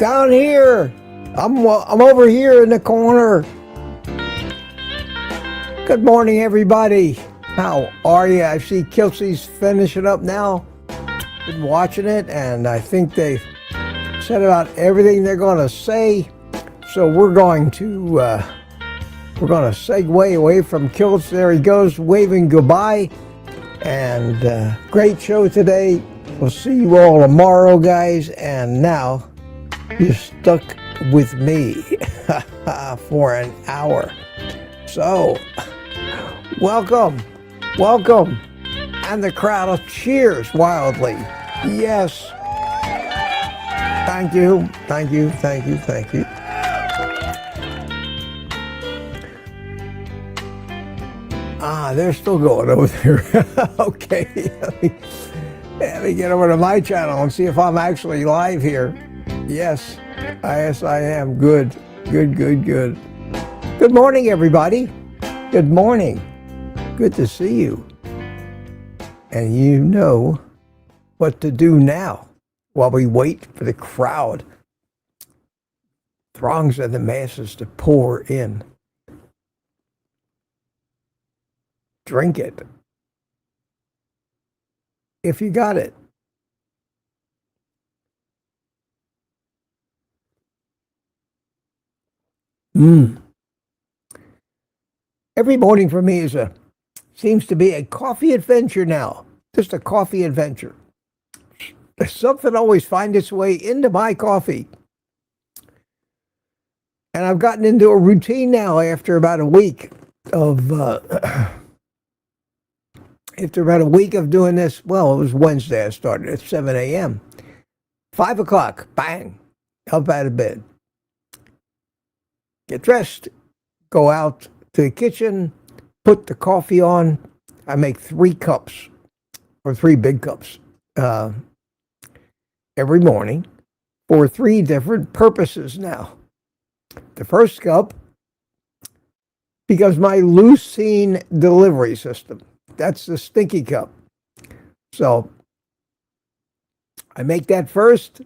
Down here. I'm over here in the corner. Good morning, everybody. How are you? I see Kelsey's finishing up now. Been watching it, and I think they've said about everything they're going to say. So we're going to segue away from Kelsey. There he goes, waving goodbye. And great show today. We'll see you all tomorrow, guys. And now you're stuck with me for an hour. So welcome. And the crowd cheers wildly. Yes. Thank you. They're still going over there. Okay. Let me get over to my channel and see if I'm actually live here. Yes, I am. Good. Good morning, everybody. Good morning. Good to see you. And you know what to do now while we wait for the crowd, throngs of the masses to pour in. Drink it. If you got it. Every morning for me seems to be a coffee adventure now. Just a coffee adventure. Something always finds its way into my coffee. And I've gotten into a routine now after about a week of doing this. Well, it was Wednesday. I started at 7 a.m. 5 o'clock, bang, up out of bed. Get dressed, go out to the kitchen, put the coffee on. I make 3 cups, or 3 big cups, every morning for 3 different purposes now. The first cup, because my leucine delivery system. That's the stinky cup. So I make that first.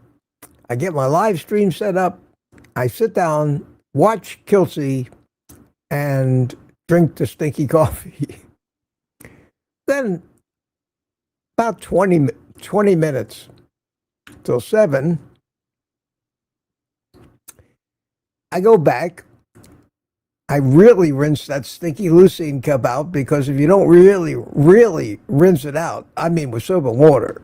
I get my live stream set up. I sit down, watch Kelsey, and drink the stinky coffee. Then about 20 minutes till 7, I go back. I really rinse that stinky leucine cup out, because if you don't really rinse it out, I mean with soap and water,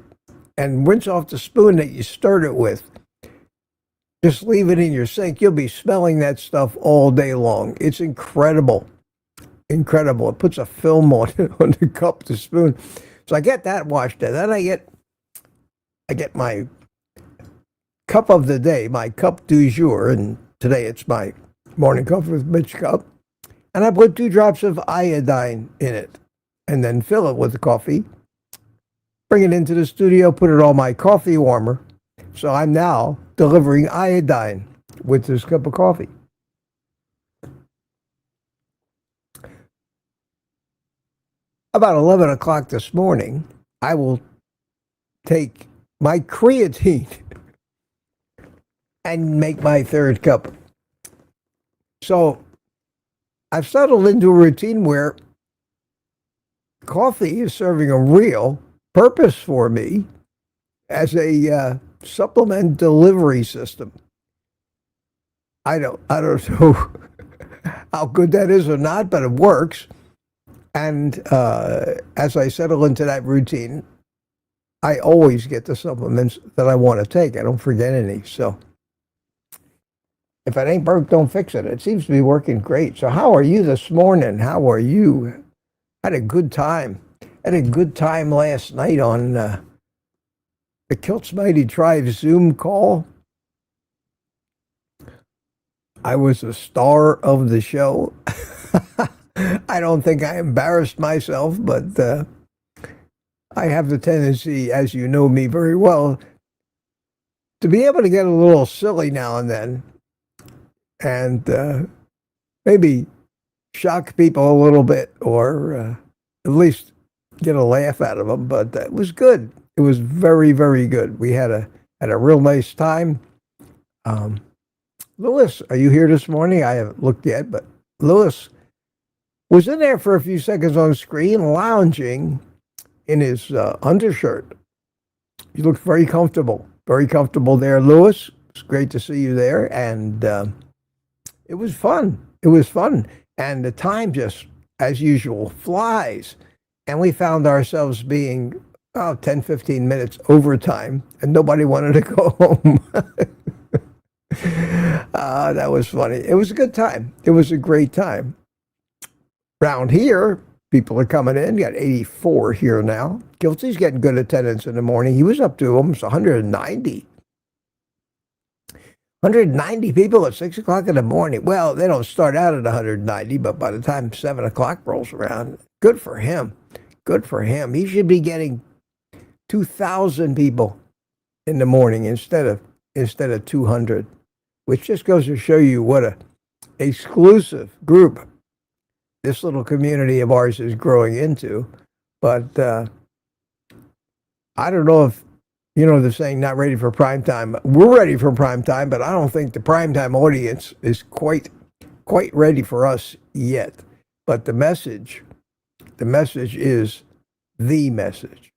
and rinse off the spoon that you stirred it with, just leave it in your sink, you'll be smelling that stuff all day long. It's incredible. It puts a film on the cup, the spoon. So I get that washed out. Then I get my cup of the day, my cup du jour, and today it's my morning coffee with Mitch cup, and I put 2 drops of iodine in it, and then fill it with the coffee, bring it into the studio, put it on my coffee warmer. So I'm now delivering iodine with this cup of coffee. About 11 o'clock this morning, I will take my creatine and make my 3rd cup. So I've settled into a routine where coffee is serving a real purpose for me as a supplement delivery system. I don't know how good that is or not, but it works. And as I settle into that routine, I always get the supplements that I want to take. I don't forget any. So if it ain't broke, don't fix it. It seems to be working great. So how are you this morning? How are you? Had a good time. Had a good time last night on the Kilt's Mighty Tribe Zoom call. I was the star of the show. I don't think I embarrassed myself, but I have the tendency, as you know me very well, to be able to get a little silly now and then, and maybe shock people a little bit, or at least get a laugh out of them. But it was good. It was very, very good. We had a real nice time. Lewis, are you here this morning? I haven't looked yet, but Lewis was in there for a few seconds on screen, lounging in his undershirt. He looked very comfortable there, Lewis. It's great to see you there, and it was fun. It was fun, and the time just, as usual, flies. And we found ourselves being 10, 15 minutes overtime, and nobody wanted to go home. That was funny. It was a good time. It was a great time. Round here, people are coming in. You got 84 here now. Guilty's getting good attendance in the morning. He was up to almost 190. 190 people at 6 o'clock in the morning. Well, they don't start out at 190, but by the time 7 o'clock rolls around, good for him. Good for him. He should be getting 2,000 people in the morning instead of 200, which just goes to show you what a exclusive group this little community of ours is growing into. But I don't know if, they're saying not ready for prime time. We're ready for prime time, but I don't think the prime time audience is quite ready for us yet. But the message is the message.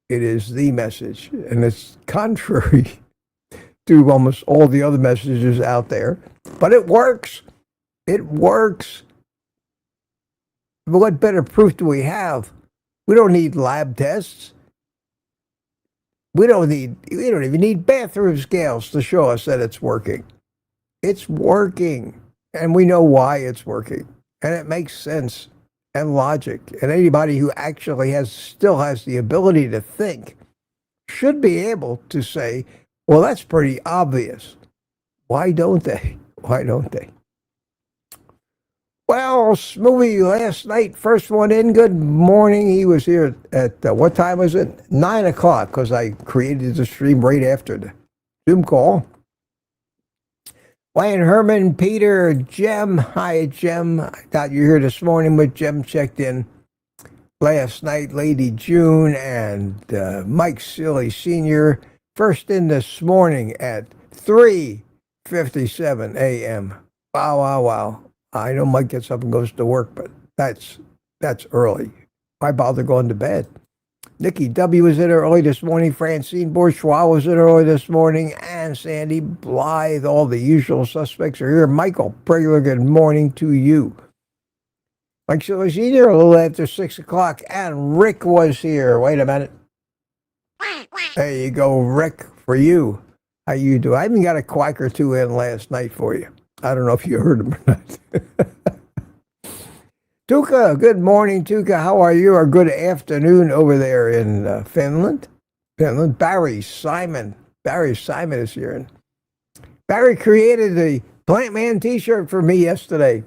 It is the message. And it's contrary to almost all the other messages out there. But it works. It works. But what better proof do we have? We don't need lab tests. We don't even need bathroom scales to show us that it's working. It's working. And we know why it's working. And it makes sense and logic. And anybody who actually still has the ability to think should be able to say, well, that's pretty obvious. Why don't they? Why don't they? Well, Smoothie last night, first one in. Good morning. He was here at, what time was it? 9 o'clock, because I created the stream right after the Zoom call. Wayne, Herman, Peter, Jem. Hi, Jem. I thought you were here this morning, but Jem checked in last night. Lady June and Mike Silly Sr. First in this morning at 3:57 a.m. Wow, wow, wow. I know Mike gets up and goes to work, but that's early. Why bother going to bed? Nikki W. was in early this morning. Francine Bourgeois was in early this morning. And Sandy Blythe. All the usual suspects are here. Michael Pregler, good morning to you. Mike was here a little after 6 o'clock. And Rick was here. Wait a minute. There you go, Rick, for you. How you do? I even got a quack or two in last night for you. I don't know if you heard him or not. Tuka, good morning, Tuka. How are you? Or good afternoon over there in Finland. Barry Simon. Barry Simon is here. And Barry created the Plantman t-shirt for me yesterday.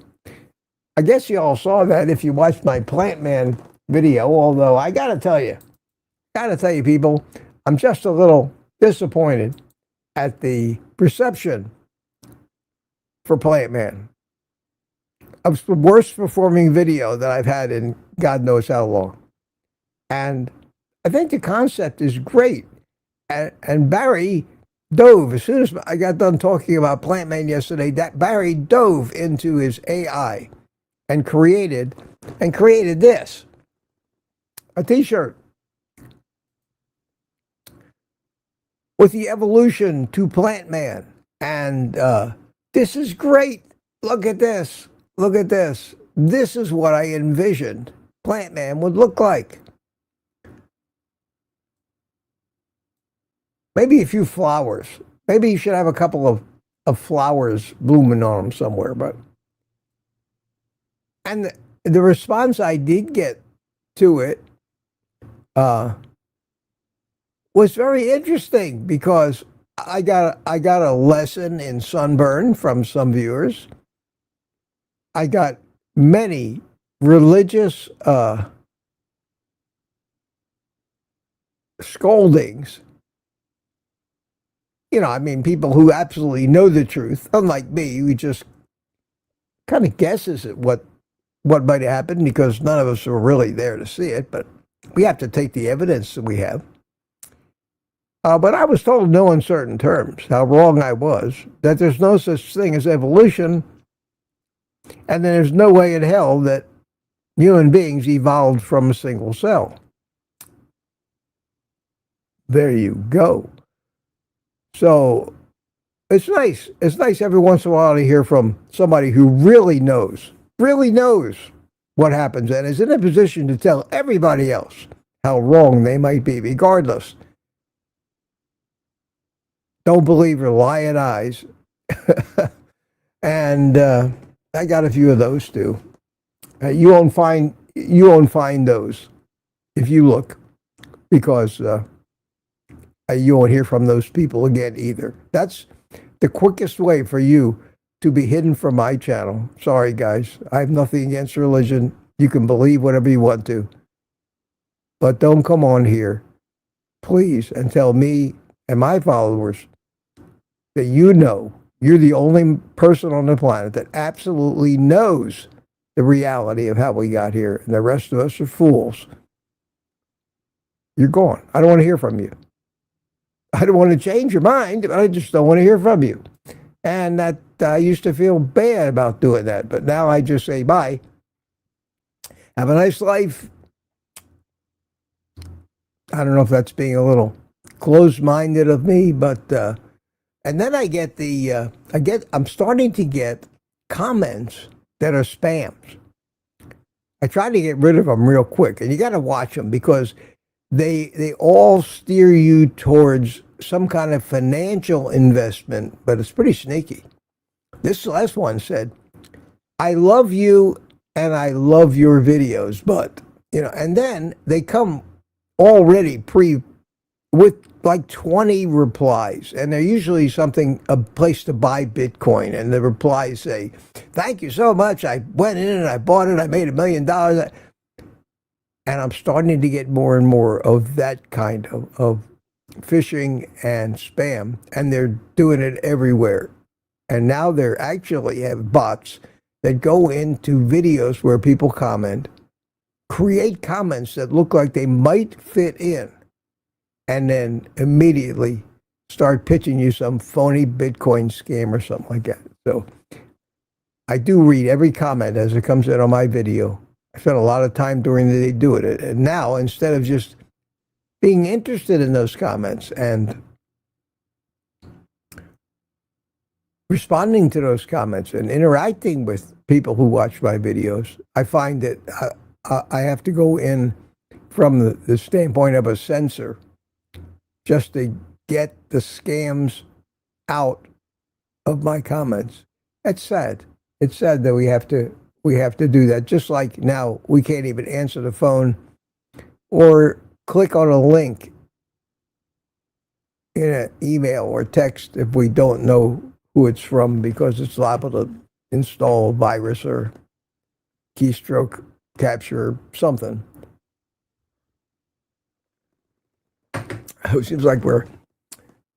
I guess you all saw that if you watched my Plantman video, although I got to tell you, people, I'm just a little disappointed at the reception for Plantman. It's the worst performing video that I've had in God knows how long. And I think the concept is great. And Barry dove, as soon as I got done talking about Plantman yesterday, that Barry dove into his AI and created this, a t-shirt with the evolution to Plantman. And this is great. Look at this. Look at this. This is what I envisioned Plantman would look like. Maybe a few flowers. Maybe you should have a couple of flowers blooming on them somewhere. And the response I did get to it was very interesting, because I got a lesson in sunburn from some viewers. I got many religious scoldings. People who absolutely know the truth, unlike me, who just kind of guesses at what might happen, because none of us are really there to see it, but we have to take the evidence that we have. But I was told no uncertain terms how wrong I was, that there's no such thing as evolution, and there's no way in hell that human beings evolved from a single cell. There you go. So it's nice. It's nice every once in a while to hear from somebody who really knows what happens and is in a position to tell everybody else how wrong they might be, regardless. Don't believe your lying eyes. And I got a few of those too. You won't find those if you look, because you won't hear from those people again either. That's the quickest way for you to be hidden from my channel. Sorry, guys. I have nothing against religion. You can believe whatever you want to. But don't come on here, please, and tell me and my followers that you're the only person on the planet that absolutely knows the reality of how we got here, and the rest of us are fools. You're gone. I don't want to hear from you. I don't want to change your mind, but I just don't want to hear from you. And that I used to feel bad about doing that, but now I just say bye. Have a nice life. I don't know if that's being a little closed-minded of me, but and then I get I'm starting to get comments that are spams. I try to get rid of them real quick, and you got to watch them because they all steer you towards some kind of financial investment, but it's pretty sneaky. This last one said, "I love you and I love your videos, but," and then they come already with like 20 replies, and they're usually a place to buy Bitcoin, and the replies say, "Thank you so much. I went in and I bought it. I made $1 million." And I'm starting to get more and more of that kind of phishing and spam, and they're doing it everywhere. And now they actually have bots that go into videos where people comment, create comments that look like they might fit in, and then immediately start pitching you some phony Bitcoin scam or something like that. So I do read every comment as it comes in on my video. I spent a lot of time during the day doing it. And now, instead of just being interested in those comments and responding to those comments and interacting with people who watch my videos, I find that I have to go in from the standpoint of a censor just to get the scams out of my comments. It's sad. It's sad that we have to do that. Just like now, we can't even answer the phone or click on a link in an email or text if we don't know who it's from, because it's liable to install a virus or keystroke capture or something. It seems like the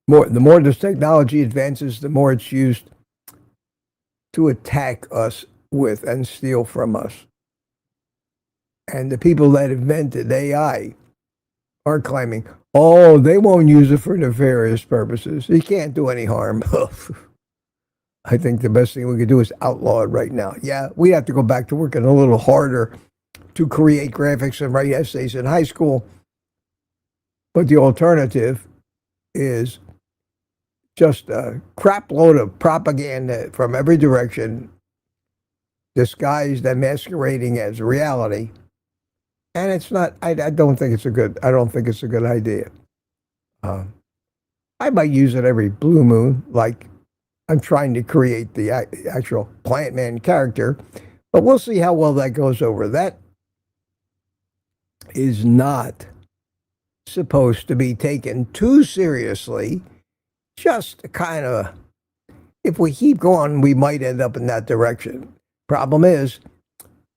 more this technology advances, the more it's used to attack us with and steal from us. And the people that invented AI are claiming, oh, they won't use it for nefarious purposes. It can't do any harm. I think the best thing we could do is outlaw it right now. Yeah, we have to go back to working a little harder to create graphics and write essays in high school. But the alternative is just a crap load of propaganda from every direction, disguised and masquerading as reality. And it's not, I don't think it's a good idea. I might use it every blue moon, like I'm trying to create the actual Plantman character, but we'll see how well that goes over. That is not supposed to be taken too seriously. Just kind of, if we keep going, we might end up in that direction. Problem is,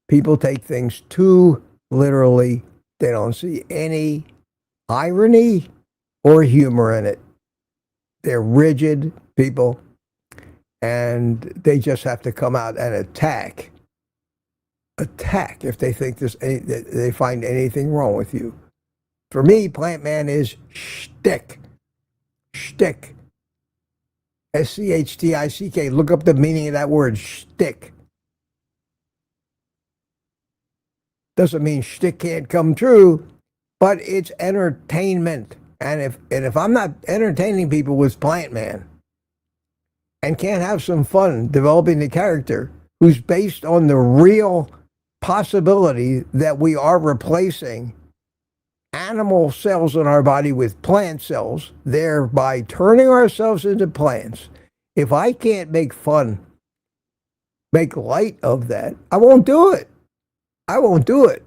people take things too literally. They don't see any irony or humor in it. They're rigid people, and they just have to come out and attack if they think they find anything wrong with you. For me, Plantman is shtick. Shtick. S-C-H-T-I-C-K. Look up the meaning of that word, shtick. Doesn't mean shtick can't come true, but it's entertainment. And if I'm not entertaining people with Plantman and can't have some fun developing the character who's based on the real possibility that we are replacing animal cells in our body with plant cells, thereby turning ourselves into plants. If I can't make fun, make light of that, I won't do it. I won't do it.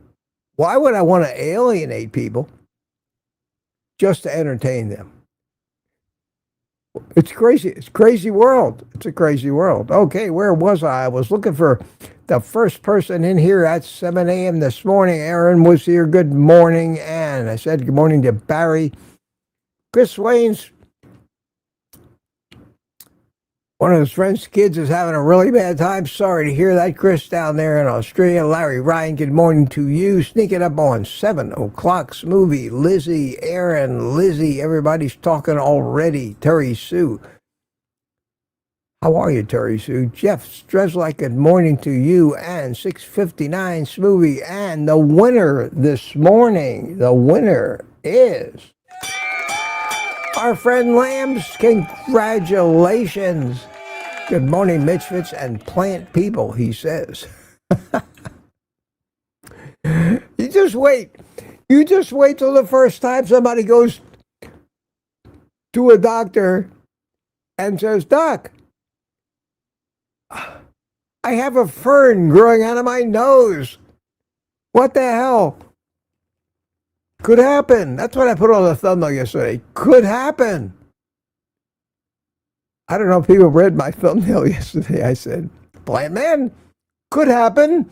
Why would I want to alienate people just to entertain them? It's crazy. It's a crazy world. It's a crazy world. Okay, where was I? I was looking for the first person in here at 7 a.m. this morning. Aaron was here. Good morning. And I said good morning to Barry. Chris Wayne's, one of his friend's kids is having a really bad time. Sorry to hear that, Chris, down there in Australia. Larry Ryan, good morning to you. Sneaking up on 7 o'clock. Smoothie, Lizzie, Aaron, Lizzie. Everybody's talking already. Terry Sue. How are you, Terry Sue? Jeff Streslak, good morning to you. And 659 Smoothie. And the winner this morning, the winner is our friend Lambs. Congratulations. Good morning, Mitch and plant people, he says. You just wait. You just wait till the first time somebody goes to a doctor and says, Doc, I have a fern growing out of my nose. What the hell? Could happen. That's what I put on the thumbnail yesterday. Could happen. I don't know if people read my thumbnail yesterday. I said, Plantman, could happen.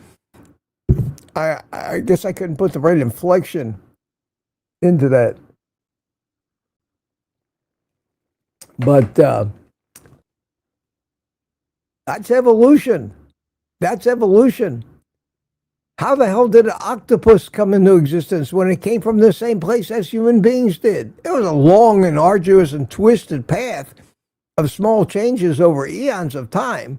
I guess I couldn't put the right inflection into that. But that's evolution. That's evolution. How the hell did an octopus come into existence when it came from the same place as human beings did? It was a long and arduous and twisted path of small changes over eons of time.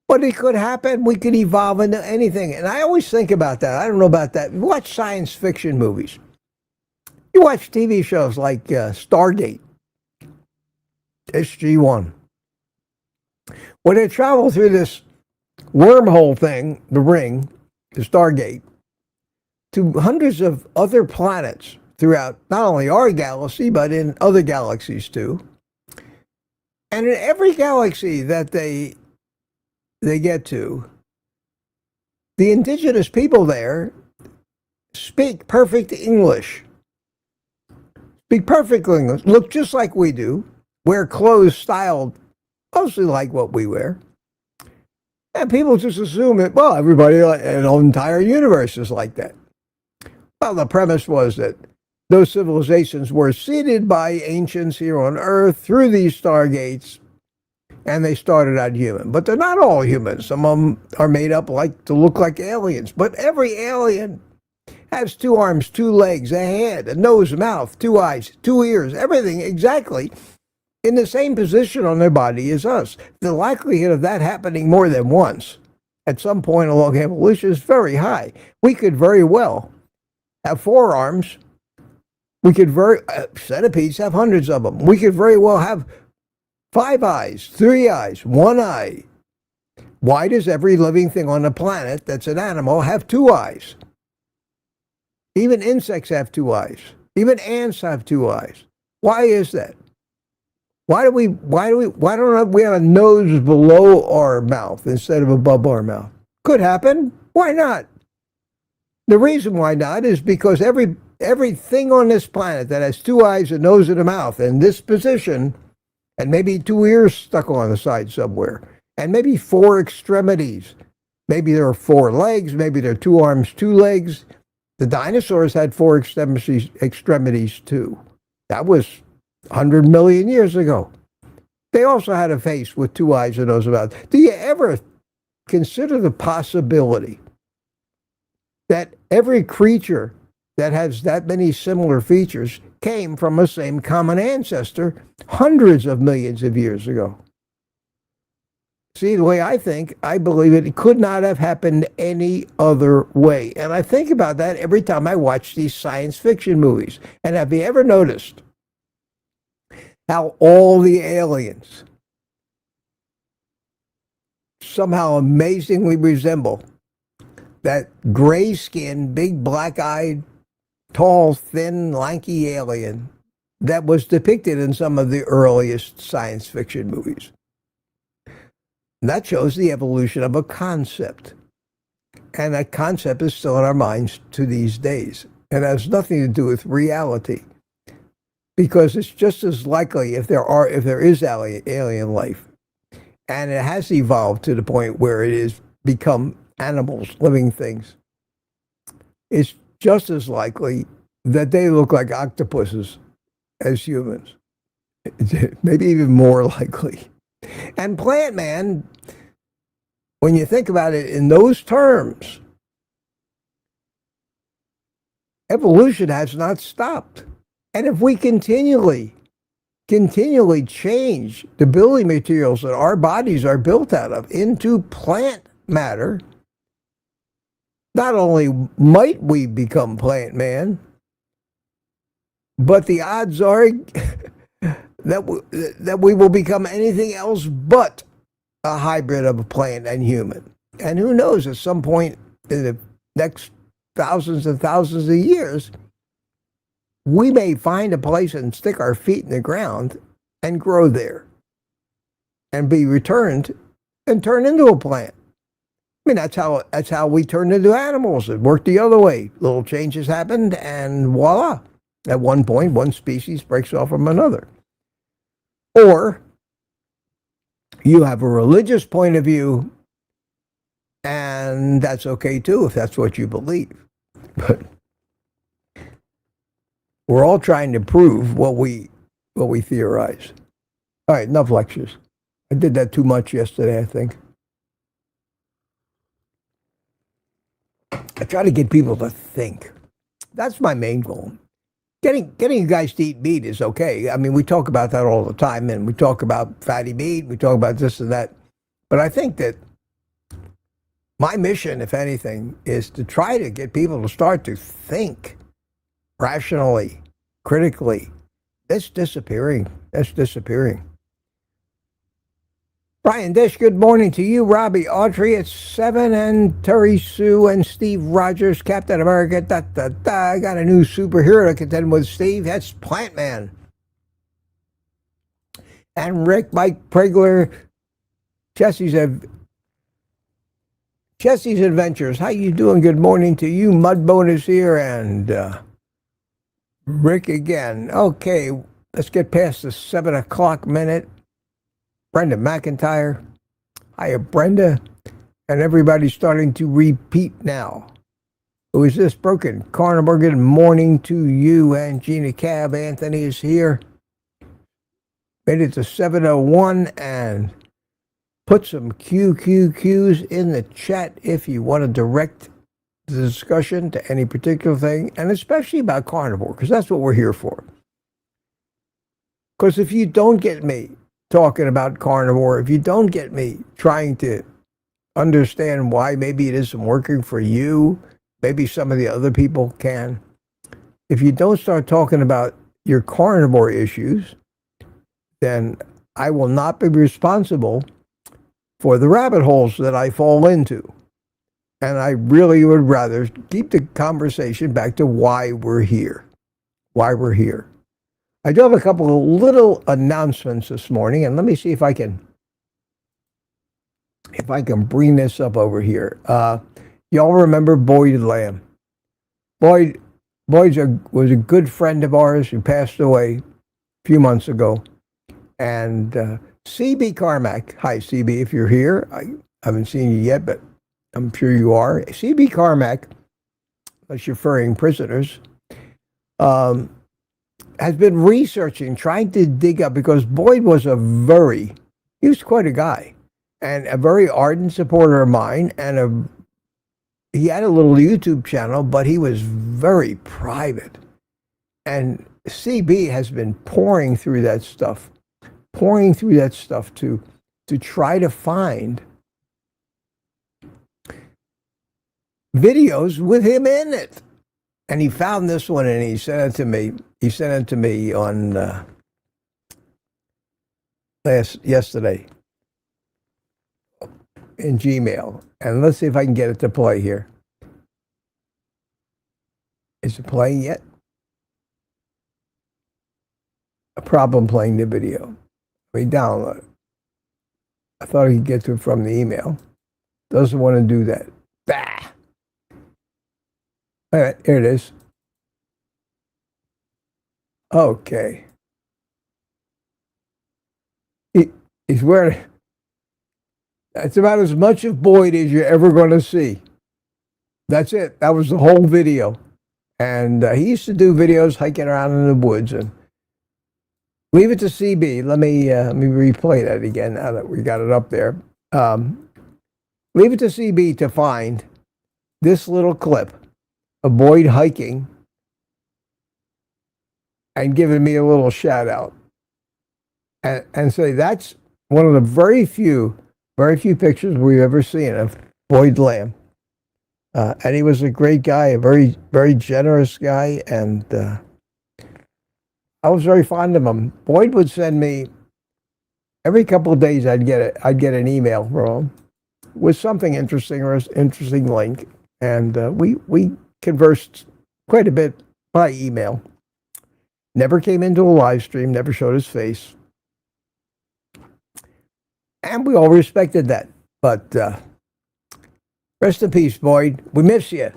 But it could happen. We could evolve into anything. And I always think about that. I don't know about that. You watch science fiction movies. You watch TV shows like Stargate, SG-1. When they travel through this wormhole thing, the ring, the Stargate, to hundreds of other planets throughout not only our galaxy, but in other galaxies too. And in every galaxy that they get to, the indigenous people there speak perfect English. Speak perfect English, look just like we do, wear clothes styled mostly like what we wear. And people just assume that, well, everybody in the entire universe is like that. Well, the premise was that those civilizations were seeded by ancients here on Earth through these stargates, and they started out human. But they're not all humans. Some of them are made up to look like aliens. But every alien has 2 arms, 2 legs, a head, a nose, a mouth, 2 eyes, 2 ears, everything exactly in the same position on their body as us. The likelihood of that happening more than once at some point along evolution is very high. We could very well have 4 arms. We could centipedes have hundreds of them. We could very well have 5 eyes, 3 eyes, 1 eye. Why does every living thing on the planet that's an animal have 2 eyes? Even insects have 2 eyes. Even ants have 2 eyes. Why is that? Why don't we have a nose below our mouth instead of above our mouth? Could happen. Why not? The reason why not is because everything on this planet that has 2 eyes, a nose, and a mouth in this position, and maybe 2 ears stuck on the side somewhere, and maybe 4 extremities. Maybe there are 4 legs, maybe there are 2 arms, 2 legs. The dinosaurs had 4 extremities too. That was 100 million years ago. They also had a face with 2 eyes and nose and mouth. Do you ever consider the possibility that every creature that has that many similar features came from the same common ancestor hundreds of millions of years ago. See, the way I think, I believe it could not have happened any other way. And I think about that every time I watch these science fiction movies. And have you ever noticed how all the aliens somehow amazingly resemble that gray-skinned, big black-eyed, tall, thin, lanky alien that was depicted in some of the earliest science fiction movies? And that shows the evolution of a concept. And that concept is still in our minds to these days. It has nothing to do with reality. Because it's just as likely if there is alien life, and it has evolved to the point where it has become animals, living things, it's just as likely that they look like octopuses as humans. Maybe even more likely. And Plantman, when you think about it in those terms, evolution has not stopped. And if we continually change the building materials that our bodies are built out of into plant matter, not only might we become plant man, but the odds are that we will become anything else but a hybrid of a plant and human. And who knows, at some point in the next thousands and thousands of years, we may find a place and stick our feet in the ground and grow there and be returned and turn into a plant. I mean, that's how we turn into animals. It worked the other way. Little changes happened and voila. At one point, one species breaks off from another. Or you have a religious point of view, and that's okay too if that's what you believe. But we're all trying to prove what we theorize. All right, enough lectures. I did that too much yesterday, I think. I try to get people to think. That's my main goal. Getting you guys to eat meat is okay. I mean, we talk about that all the time, and we talk about fatty meat, we talk about this and that. But I think that my mission, if anything, is to try to get people to start to think rationally, critically. That's disappearing. Brian Dish, good morning to you. Robbie, Audrey, it's 7, and Terry Sue and Steve Rogers, Captain America, I got a new superhero to contend with, Steve. That's Plantman. And Rick, Mike Pregler, Jesse's Adventures. How you doing? Good morning to you. Mudbone is here, and Rick again. Okay, let's get past the 7 o'clock minute. Brenda McIntyre. Hiya, Brenda. And everybody's starting to repeat now. Who is this? Broken Carnivore. Good morning to you. And Gina Cab. Anthony is here. Made it to 7:01, and put some QQQs in the chat if you want to direct the discussion to any particular thing, and especially about carnivore, because that's what we're here for. Because if you don't get me talking about carnivore, if you don't get me trying to understand why maybe it isn't working for you, maybe some of the other people can, if you don't start talking about your carnivore issues, then I will not be responsible for the rabbit holes that I fall into. And I really would rather keep the conversation back to why we're here. Why we're here. I do have a couple of little announcements this morning, and let me see if I can bring this up over here. Y'all remember Boyd Lamb? Boyd was a good friend of ours who passed away a few months ago. And CB Carmack, hi CB, if you're here. I haven't seen you yet, but I'm sure you are. CB Carmack, unless you're furring prisoners, has been researching, trying to dig up, because Boyd was he was quite a guy, and a very ardent supporter of mine, and he had a little YouTube channel, but he was very private. And CB has been pouring through that stuff to try to find videos with him in it. And he found this one and he sent it to me. He sent it to me on yesterday in Gmail. And let's see if I can get it to play here. Is it playing yet? A problem playing the video. Let me download it. I thought I could get to it from the email. Doesn't want to do that. Bah! All right, here it is. Okay. He's wearing... That's about as much of Boyd as you're ever going to see. That's it. That was the whole video. And he used to do videos hiking around in the woods. And leave it to CB. Let me replay that again now that we got it up there. Leave it to CB to find this little clip of Boyd hiking and giving me a little shout out. And say that's one of the very few pictures we've ever seen of Boyd Lamb. And he was a great guy, a very, very generous guy, and I was very fond of him. Boyd would send me every couple of days. I'd get an email from him with something interesting or an interesting link, and we conversed quite a bit by email. Never came into a live stream, never showed his face, and we all respected that. But rest in peace, Boyd. We miss you,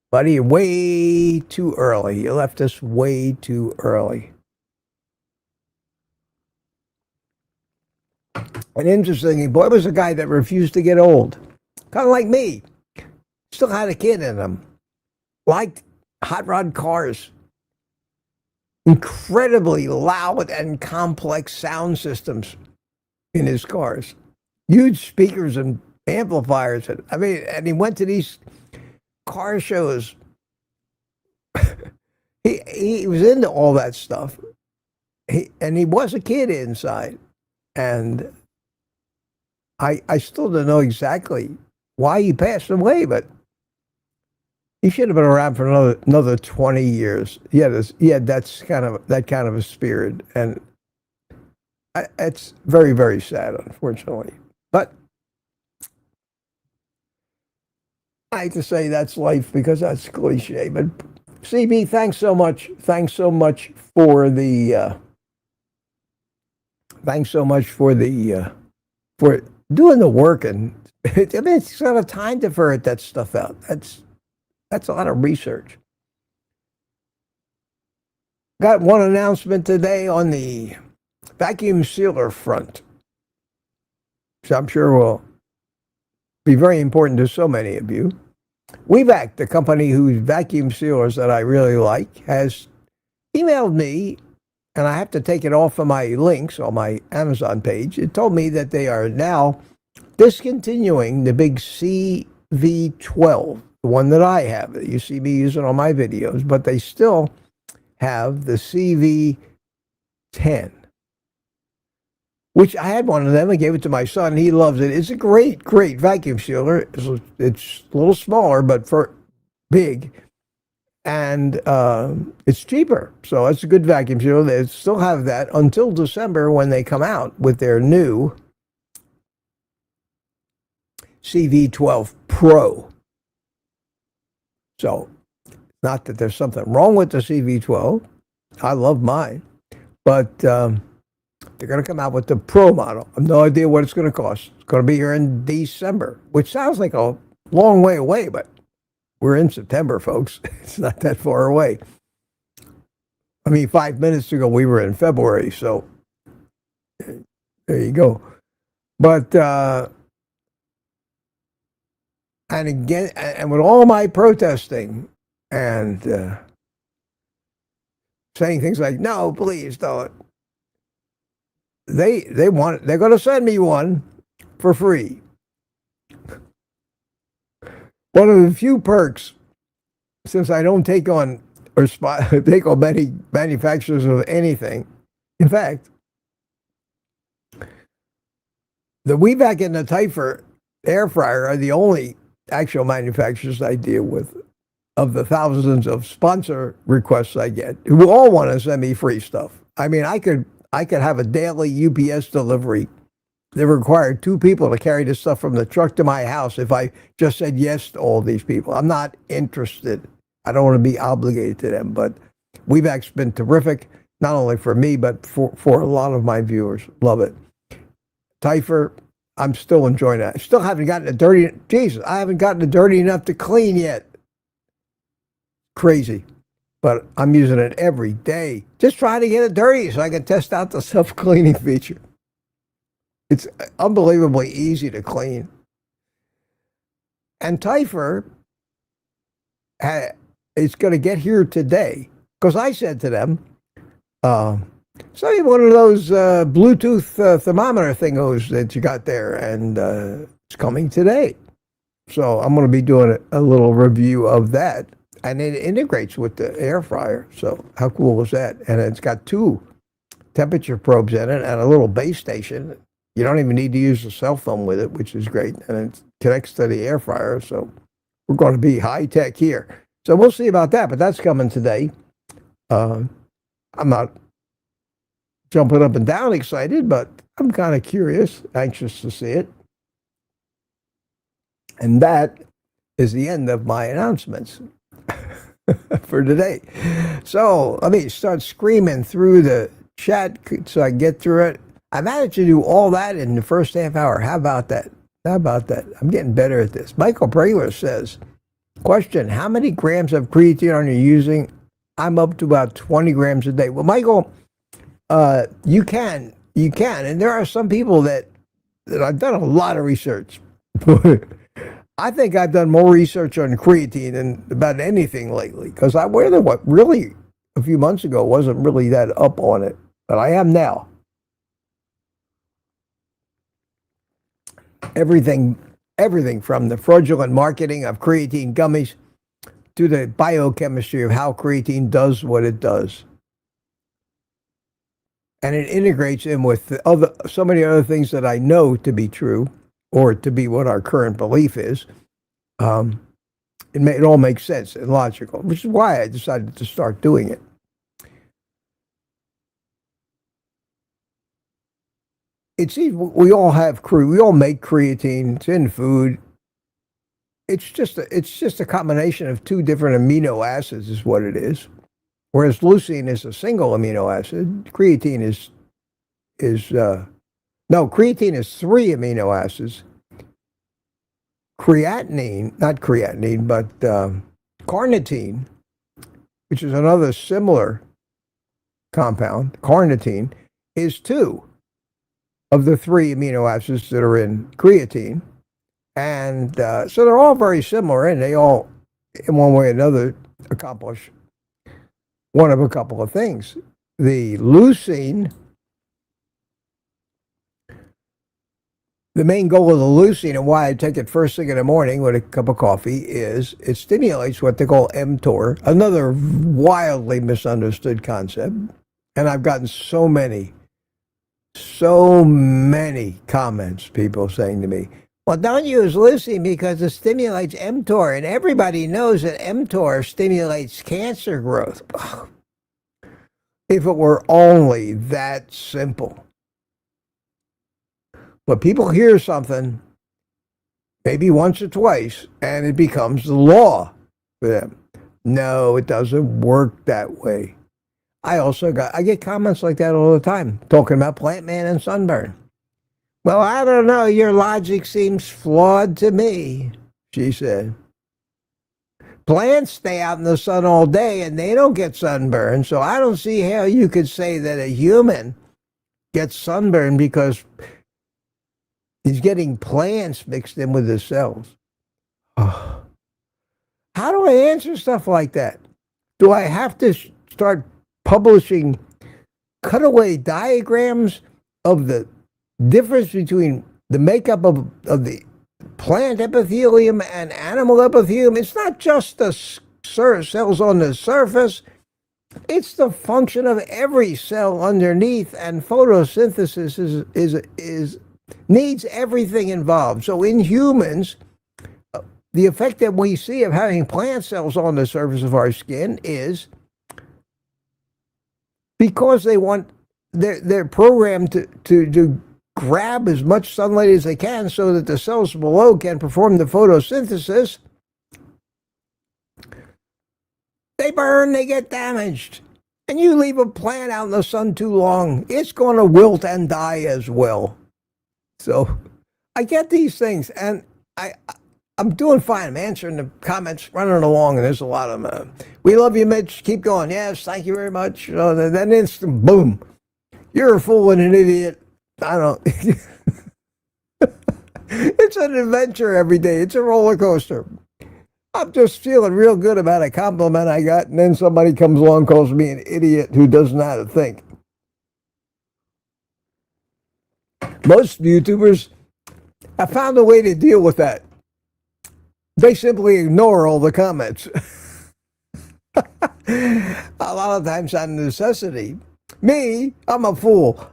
buddy. Way too early. You left us way too early. And interestingly, Boyd was a guy that refused to get old. Kind of like me. Still had a kid in him. Liked hot rod cars. Incredibly loud and complex sound systems in his cars. Huge speakers and amplifiers. And he went to these car shows. He was into all that stuff. And he was a kid inside. And I still don't know exactly why he passed away, but he should have been around for another 20 years. He had that kind of a spirit, and it's very, very sad, unfortunately. But I hate to say that's life because that's cliche. But CB, thanks so much. Thanks so much for the. Thanks so much for doing the work, and it's not a time to ferret that stuff out. That's a lot of research. Got one announcement today on the vacuum sealer front, which I'm sure will be very important to so many of you. WeVac, the company whose vacuum sealers that I really like, has emailed me. And I have to take it off of my links on my Amazon page. It told me that they are now discontinuing the big CV12, the one that I have, that you see me using on my videos, but they still have the CV10, which I had one of them. I gave it to my son. He loves it. It's a great, great vacuum sealer. It's a little smaller, but for big. And it's cheaper. So it's a good vacuum sealer. They still have that until December when they come out with their new CV12 Pro. So not that there's something wrong with the CV12. I love mine. But they're going to come out with the Pro model. I have no idea what it's going to cost. It's going to be here in December, which sounds like a long way away, but we're in September, folks. It's not that far away. 5 minutes ago, we were in February, so there you go. But, and again, and with all my protesting and saying things like, no, please don't, they're going to send me one for free. One of the few perks, since I don't take on many manufacturers of anything. In fact, the WeVac and the Typher air fryer are the only actual manufacturers I deal with of the thousands of sponsor requests I get, who all want to send me free stuff. I mean, I could have a daily UPS delivery that required 2 people to carry this stuff from the truck to my house if I just said yes to all these people. I'm not interested. I don't want to be obligated to them, but WeVac's been terrific, not only for me, but for a lot of my viewers. Love it. Typher, I'm still enjoying that. I still haven't gotten it dirty. Jesus, I haven't gotten it dirty enough to clean yet. Crazy. But I'm using it every day. Just trying to get it dirty so I can test out the self-cleaning feature. It's unbelievably easy to clean. And Typher is going to get here today because I said to them, send me one of those Bluetooth thermometer thingos that you got there, and it's coming today. So I'm going to be doing a little review of that. And it integrates with the air fryer. So how cool is that? And it's got 2 temperature probes in it and a little base station. You don't even need to use a cell phone with it, which is great. And it connects to the air fryer. So we're going to be high tech here. So we'll see about that. But that's coming today. I'm not jumping up and down excited, but I'm kind of curious, anxious to see it. And that is the end of my announcements for today. So let me start screaming through the chat so I can get through it. I managed to do all that in the first half hour. How about that? How about that? I'm getting better at this. Michael Prager says, question, how many grams of creatine are you using? I'm up to about 20 grams a day. Well, Michael, you can. And there are some people that I've done a lot of research. I think I've done more research on creatine than about anything lately, because I really a few months ago wasn't really that up on it, but I am now. Everything from the fraudulent marketing of creatine gummies to the biochemistry of how creatine does what it does. And it integrates in with so many other things that I know to be true, or to be what our current belief is. It all makes sense and logical, which is why I decided to start doing it. It's we all make creatine. It's in food. It's just a combination of 2 different amino acids is what it is. Whereas leucine is a single amino acid, creatine is 3 amino acids. Carnitine, which is another similar compound, carnitine, is 2 of the 3 amino acids that are in creatine. And so they're all very similar, and they all, in one way or another, accomplish one of a couple of things. The leucine, the main goal of the leucine, and why I take it first thing in the morning with a cup of coffee, is it stimulates what they call mTOR, another wildly misunderstood concept. And I've gotten so many comments, people saying to me, well, don't use leucine because it stimulates mTOR, and everybody knows that mTOR stimulates cancer growth. If it were only that simple. But people hear something, maybe once or twice, and it becomes the law for them. No, it doesn't work that way. I get comments like that all the time, talking about Plantman and sunburn. Well, I don't know, your logic seems flawed to me, she said. Plants stay out in the sun all day and they don't get sunburn, so I don't see how you could say that a human gets sunburn because he's getting plants mixed in with his cells. Oh. How do I answer stuff like that? Do I have to start publishing cutaway diagrams of the difference between the makeup of the plant epithelium and animal epithelium? It's not just the cells on the surface. It's the function of every cell underneath, and photosynthesis is needs everything involved. So in humans, the effect that we see of having plant cells on the surface of our skin is because they're programmed to grab as much sunlight as they can so that the cells below can perform the photosynthesis. They burn, they get damaged. And you leave a plant out in the sun too long, it's going to wilt and die as well. So I get these things, and I'm doing fine. I'm answering the comments, running along, and there's a lot of them. We love you, Mitch. Keep going. Yes, thank you very much. Then instant, boom. You're a fool and an idiot. I don't. It's an adventure every day. It's a roller coaster. I'm just feeling real good about a compliment I got, and then somebody comes along and calls me an idiot who doesn't know how to think. Most YouTubers have found a way to deal with that. They simply ignore all the comments. A lot of times out of necessity. Me, I'm a fool.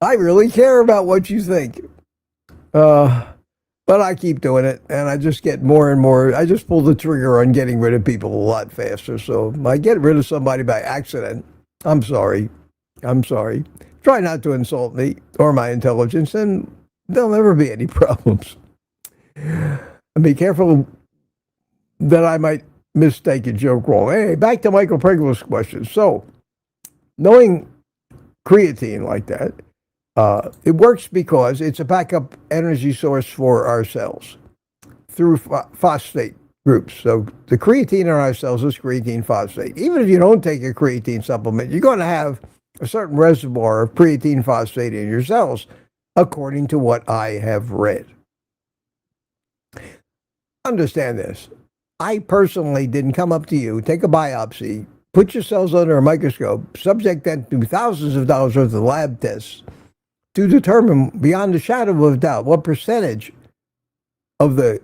I really care about what you think. But I keep doing it, and I just get more and more. I just pull the trigger on getting rid of people a lot faster. So if I get rid of somebody by accident, I'm sorry. I'm sorry. Try not to insult me or my intelligence, and there'll never be any problems. And be careful that I might mistake a joke wrong. Hey, back to Michael Pringle's question. So, knowing creatine like that, it works because it's a backup energy source for our cells through phosphate groups. So the creatine in our cells is creatine phosphate. Even if you don't take a creatine supplement, you're going to have a certain reservoir of creatine phosphate in your cells, according to what I have read. Understand this. I personally didn't come up to you, take a biopsy, put your cells under a microscope, subject them to thousands of dollars worth of lab tests, to determine beyond a shadow of doubt what percentage of the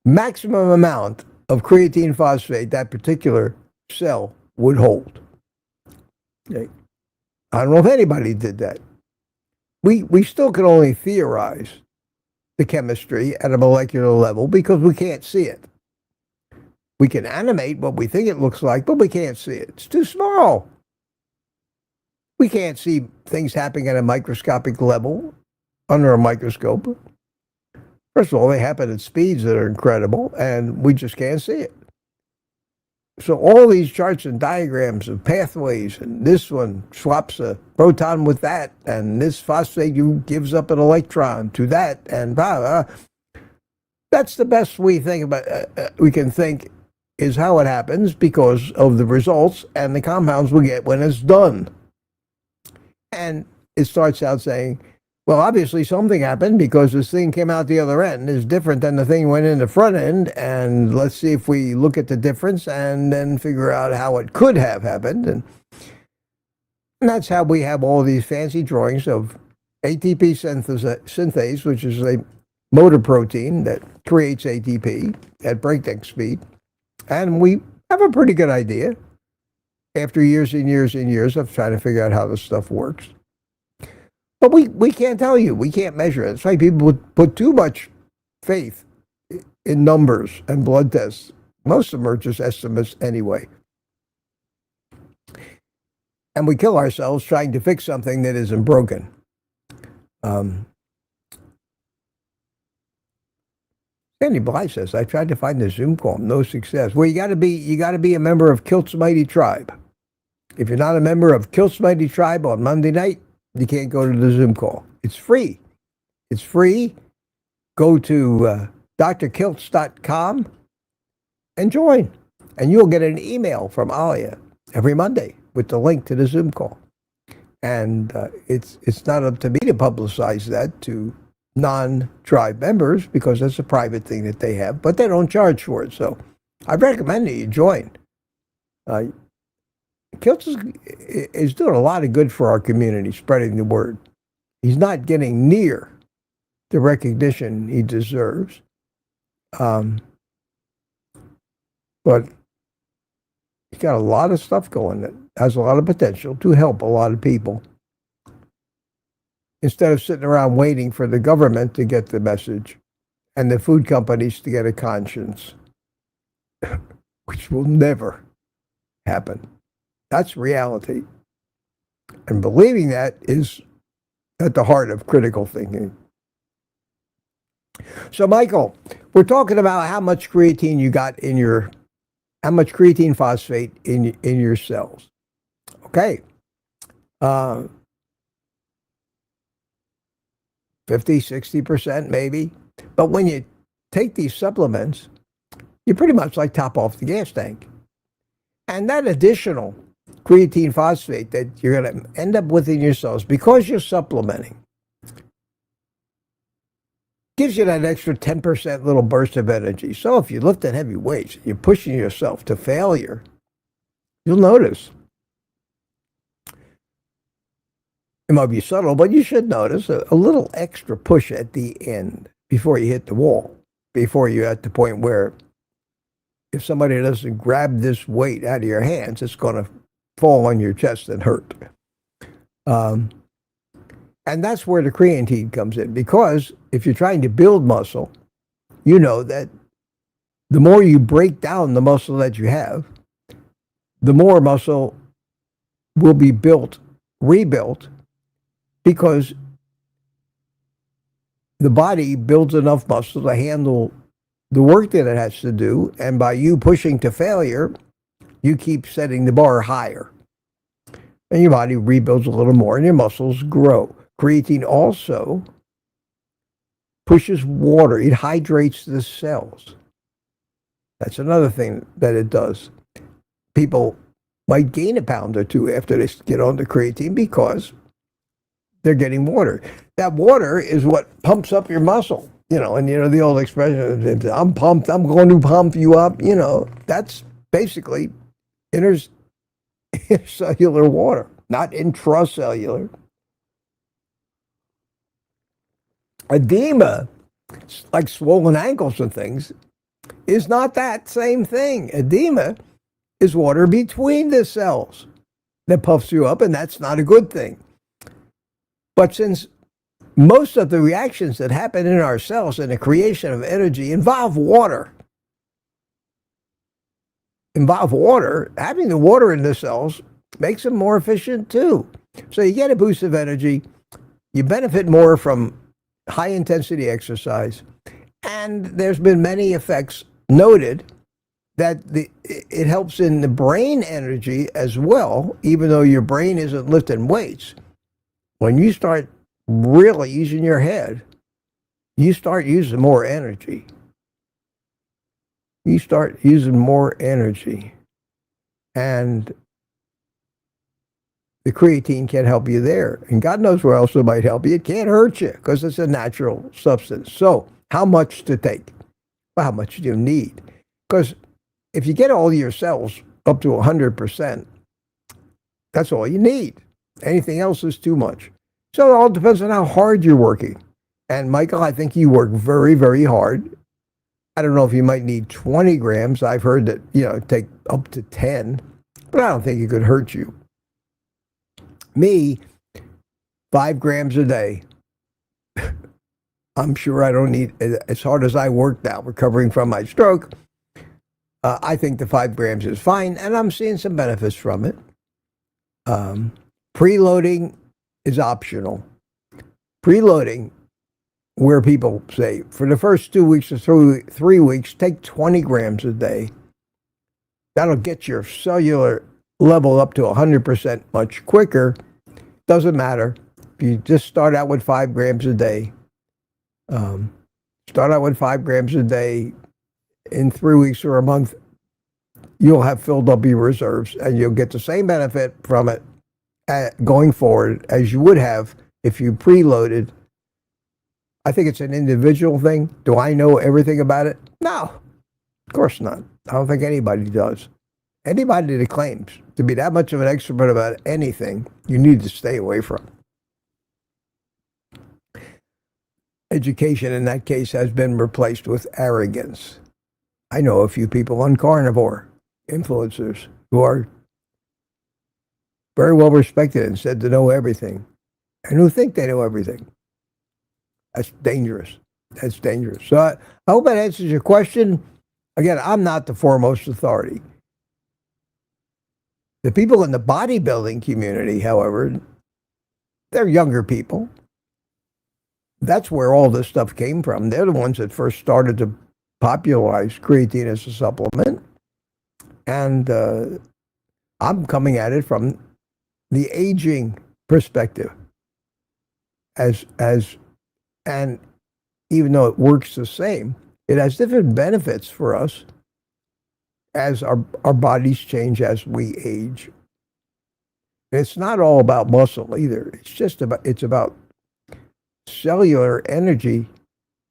maximum amount of creatine phosphate that particular cell would hold. Okay. I don't know if anybody did that. We still can only theorize the chemistry at a molecular level because we can't see it. We can animate what we think it looks like, but we can't see it. It's too small. We can't see things happening at a microscopic level under a microscope. First of all, they happen at speeds that are incredible, and we just can't see it. So all these charts and diagrams of pathways, and this one swaps a proton with that, and this phosphate gives up an electron to that, and blah, blah. That's the best we think about. We can think is how it happens because of the results and the compounds we get when it's done. And it starts out saying, well, obviously something happened because this thing came out the other end is different than the thing went in the front end. And let's see if we look at the difference and then figure out how it could have happened. And that's how we have all these fancy drawings of ATP synthase, which is a motor protein that creates ATP at breakneck speed. And we have a pretty good idea after years and years and years of trying to figure out how this stuff works. But we can't tell you. We can't measure it. It's like people would put too much faith in numbers and blood tests. Most of them are just estimates anyway. And we kill ourselves trying to fix something that isn't broken. Sandy Bly says, I tried to find the Zoom call, no success. Well, you got to be a member of Kilt's Mighty Tribe. If you're not a member of Kilt's Mighty Tribe on Monday night, you can't go to the Zoom call. It's free. It's free. Go to drkiltz.com and join. And you'll get an email from Alia every Monday with the link to the Zoom call. And it's not up to me to publicize that to non-tribe members because that's a private thing that they have, but they don't charge for it. So I recommend that you join. Kiltz is doing a lot of good for our community, spreading the word. He's not getting near the recognition he deserves. But It's got a lot of stuff going that has a lot of potential to help a lot of people. Instead of sitting around waiting for the government to get the message and the food companies to get a conscience, which will never happen. That's reality. And believing that is at the heart of critical thinking. So, Michael, we're talking about how much creatine you got in your, how much creatine phosphate in your cells. Okay. 50, 60% maybe. But when you take these supplements, you pretty much like top off the gas tank. And that additional creatine phosphate that you're going to end up with in your cells, because you're supplementing, gives you that extra 10% little burst of energy. So if you lift at heavy weights, you're pushing yourself to failure, you'll notice. It might be subtle, but you should notice a little extra push at the end before you hit the wall, before you're at the point where if somebody doesn't grab this weight out of your hands, it's going to fall on your chest and hurt. And that's where the creatine comes in, because if you're trying to build muscle, you know that the more you break down the muscle that you have, the more muscle will be rebuilt, because the body builds enough muscle to handle the work that it has to do, and by you pushing to failure, you keep setting the bar higher. And your body rebuilds a little more and your muscles grow. Creatine also pushes water. It hydrates the cells. That's another thing that it does. People might gain a pound or two after they get on the creatine because they're getting water. That water is what pumps up your muscle. And the old expression, I'm pumped, I'm going to pump you up. That's basically intercellular water, not intracellular. Edema, like swollen ankles and things, is not that same thing. Edema is water between the cells that puffs you up, and that's not a good thing. But since most of the reactions that happen in our cells and the creation of energy involve water, having the water in the cells makes them more efficient too. So you get a boost of energy, you benefit more from high intensity exercise, and there's been many effects noted that it helps in the brain energy as well, even though your brain isn't lifting weights. When you start really using your head, you start using more energy. And the creatine can help you there. And God knows where else it might help you. It can't hurt you because it's a natural substance. So how much to take? Well, how much do you need? Because if you get all your cells up to 100%, that's all you need. Anything else is too much. So it all depends on how hard you're working. And Michael, I think you work very, very hard. I don't know if you might need 20 grams. I've heard that, take up to 10, but I don't think it could hurt you. Me, 5 grams a day. I'm sure I don't need, as hard as I work now, recovering from my stroke, I think the 5 grams is fine, and I'm seeing some benefits from it. Preloading is optional. Preloading, where people say, for the first 2 weeks or 3 weeks, take 20 grams a day. That'll get your cellular level up to 100% much quicker. Doesn't matter. If you just start out with 5 grams a day, in 3 weeks or a month, you'll have filled up your reserves, and you'll get the same benefit from it going forward as you would have if you preloaded. I think it's an individual thing. Do I know everything about it? No, of course not. I don't think anybody does. Anybody that claims to be that much of an expert about anything, you need to stay away from. Education in that case has been replaced with arrogance. I know a few people on Carnivore, influencers, who are very well respected and said to know everything, and who think they know everything. That's dangerous. That's dangerous. So I hope that answers your question. Again, I'm not the foremost authority. The people in the bodybuilding community, however, they're younger people. That's where all this stuff came from. They're the ones that first started to popularize creatine as a supplement. And I'm coming at it from the aging perspective. And even though it works the same, it has different benefits for us as our bodies change as we age. And it's not all about muscle either. It's about cellular energy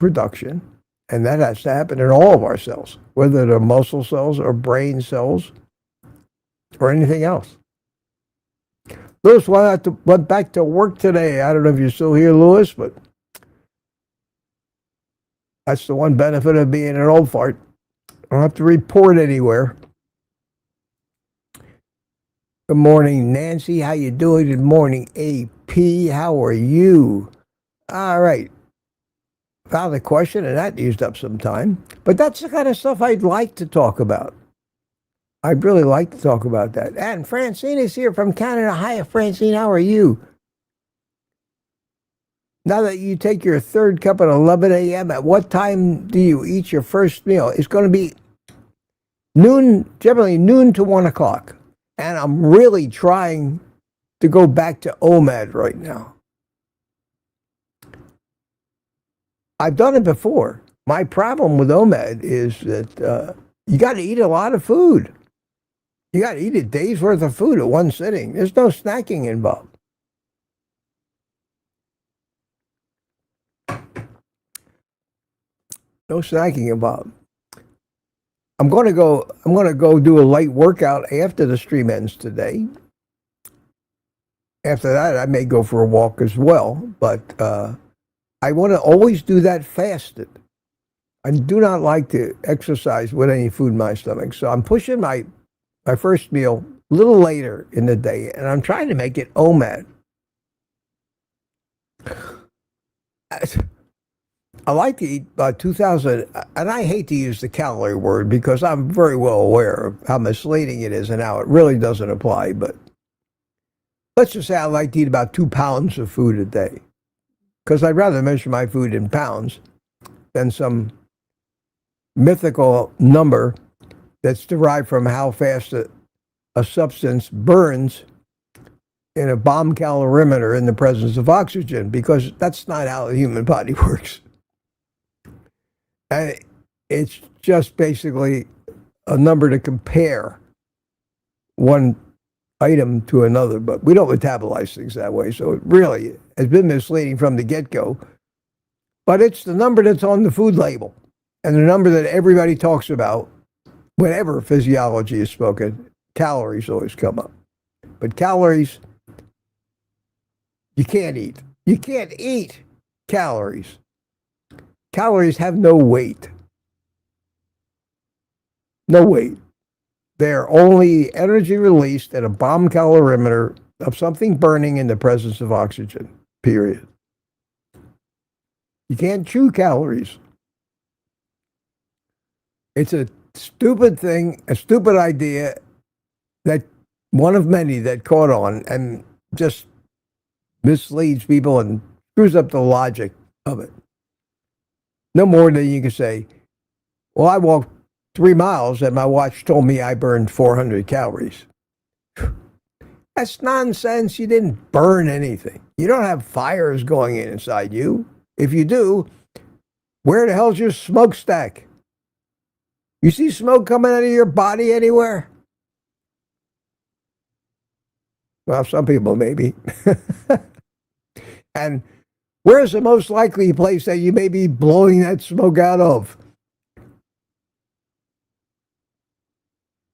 production, and that has to happen in all of our cells, whether they're muscle cells or brain cells or anything else. Lewis went back to work today. I don't know if you're still here, Lewis, but that's the one benefit of being an old fart. I don't have to report anywhere. Good morning, Nancy. How you doing? Good morning, AP. How are you? All right. Found a question, and that used up some time. But that's the kind of stuff I'd like to talk about. I'd really like to talk about that. And Francine is here from Canada. Hi, Francine. How are you? Now that you take your third cup at 11 a.m., at what time do you eat your first meal? It's going to be noon, generally noon to 1 o'clock. And I'm really trying to go back to OMAD right now. I've done it before. My problem with OMAD is that you got to eat a lot of food. You got to eat a day's worth of food at one sitting. There's no snacking involved. No snacking involved. I'm going to go do a light workout after the stream ends today. After that, I may go for a walk as well, but I want to always do that fasted. I do not like to exercise with any food in my stomach, so I'm pushing my first meal a little later in the day, and I'm trying to make it OMAD. I like to eat about 2,000, and I hate to use the calorie word because I'm very well aware of how misleading it is and how it really doesn't apply, but let's just say I like to eat about 2 pounds of food a day because I'd rather measure my food in pounds than some mythical number that's derived from how fast a substance burns in a bomb calorimeter in the presence of oxygen, because that's not how the human body works. And it's just basically a number to compare one item to another, but we don't metabolize things that way. So it really has been misleading from the get-go. But it's the number that's on the food label and the number that everybody talks about whenever physiology is spoken. Calories always come up. But calories, you can't eat. You can't eat calories. Calories have no weight. No weight. They're only energy released at a bomb calorimeter of something burning in the presence of oxygen, period. You can't chew calories. It's a stupid thing, a stupid idea, that one of many that caught on and just misleads people and screws up the logic of it. No more than you can say, well, I walked 3 miles and my watch told me I burned 400 calories. That's nonsense. You didn't burn anything. You don't have fires going inside you. If you do, where the hell's your smokestack? You see smoke coming out of your body anywhere? Well, some people maybe. And where's the most likely place that you may be blowing that smoke out of?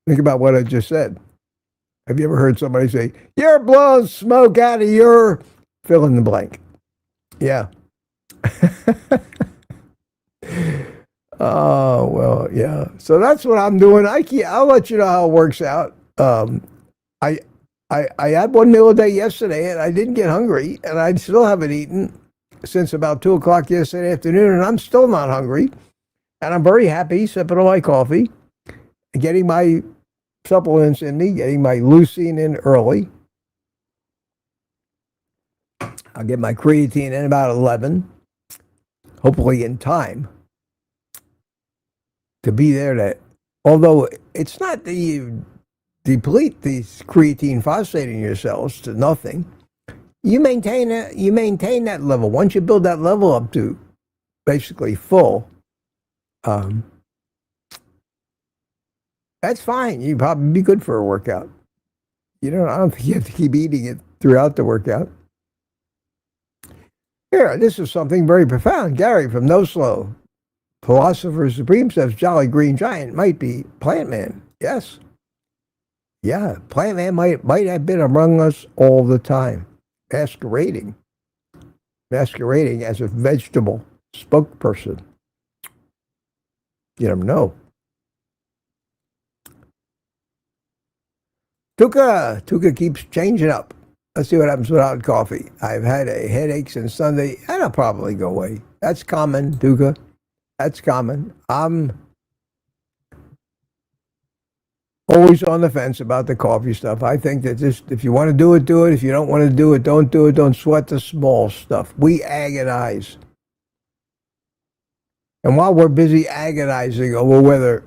Think about what I just said. Have you ever heard somebody say, you're blowing smoke out of your fill in the blank? Yeah. Oh, well, yeah. So that's what I'm doing. I'll let you know how it works out. I, I had one meal a day yesterday, and I didn't get hungry, and I still haven't eaten since about 2 o'clock yesterday afternoon, and I'm still not hungry. And I'm very happy sipping on my coffee, getting my supplements in me, getting my leucine in early. I'll get my creatine in about 11, hopefully in time to be there to, although it's not that you deplete these creatine phosphate in your cells to nothing. You maintain that level. Once you build that level up to basically full, that's fine. You'd probably be good for a workout. I don't think you have to keep eating it throughout the workout. Here, this is something very profound. Gary from No Slow, Philosopher Supreme, says Jolly Green Giant might be Plantman. Yes. Yeah, Plantman might have been among us all the time, masquerading as a vegetable spokesperson. You never know. Tuka keeps changing up. Let's see what happens without coffee. I've had a headache since Sunday, and it'll probably go away. That's common, Tuka. That's common. I'm always on the fence about the coffee stuff. I think that if you want to do it, do it. If you don't want to do it, don't do it. Don't sweat the small stuff. We agonize. And while we're busy agonizing over whether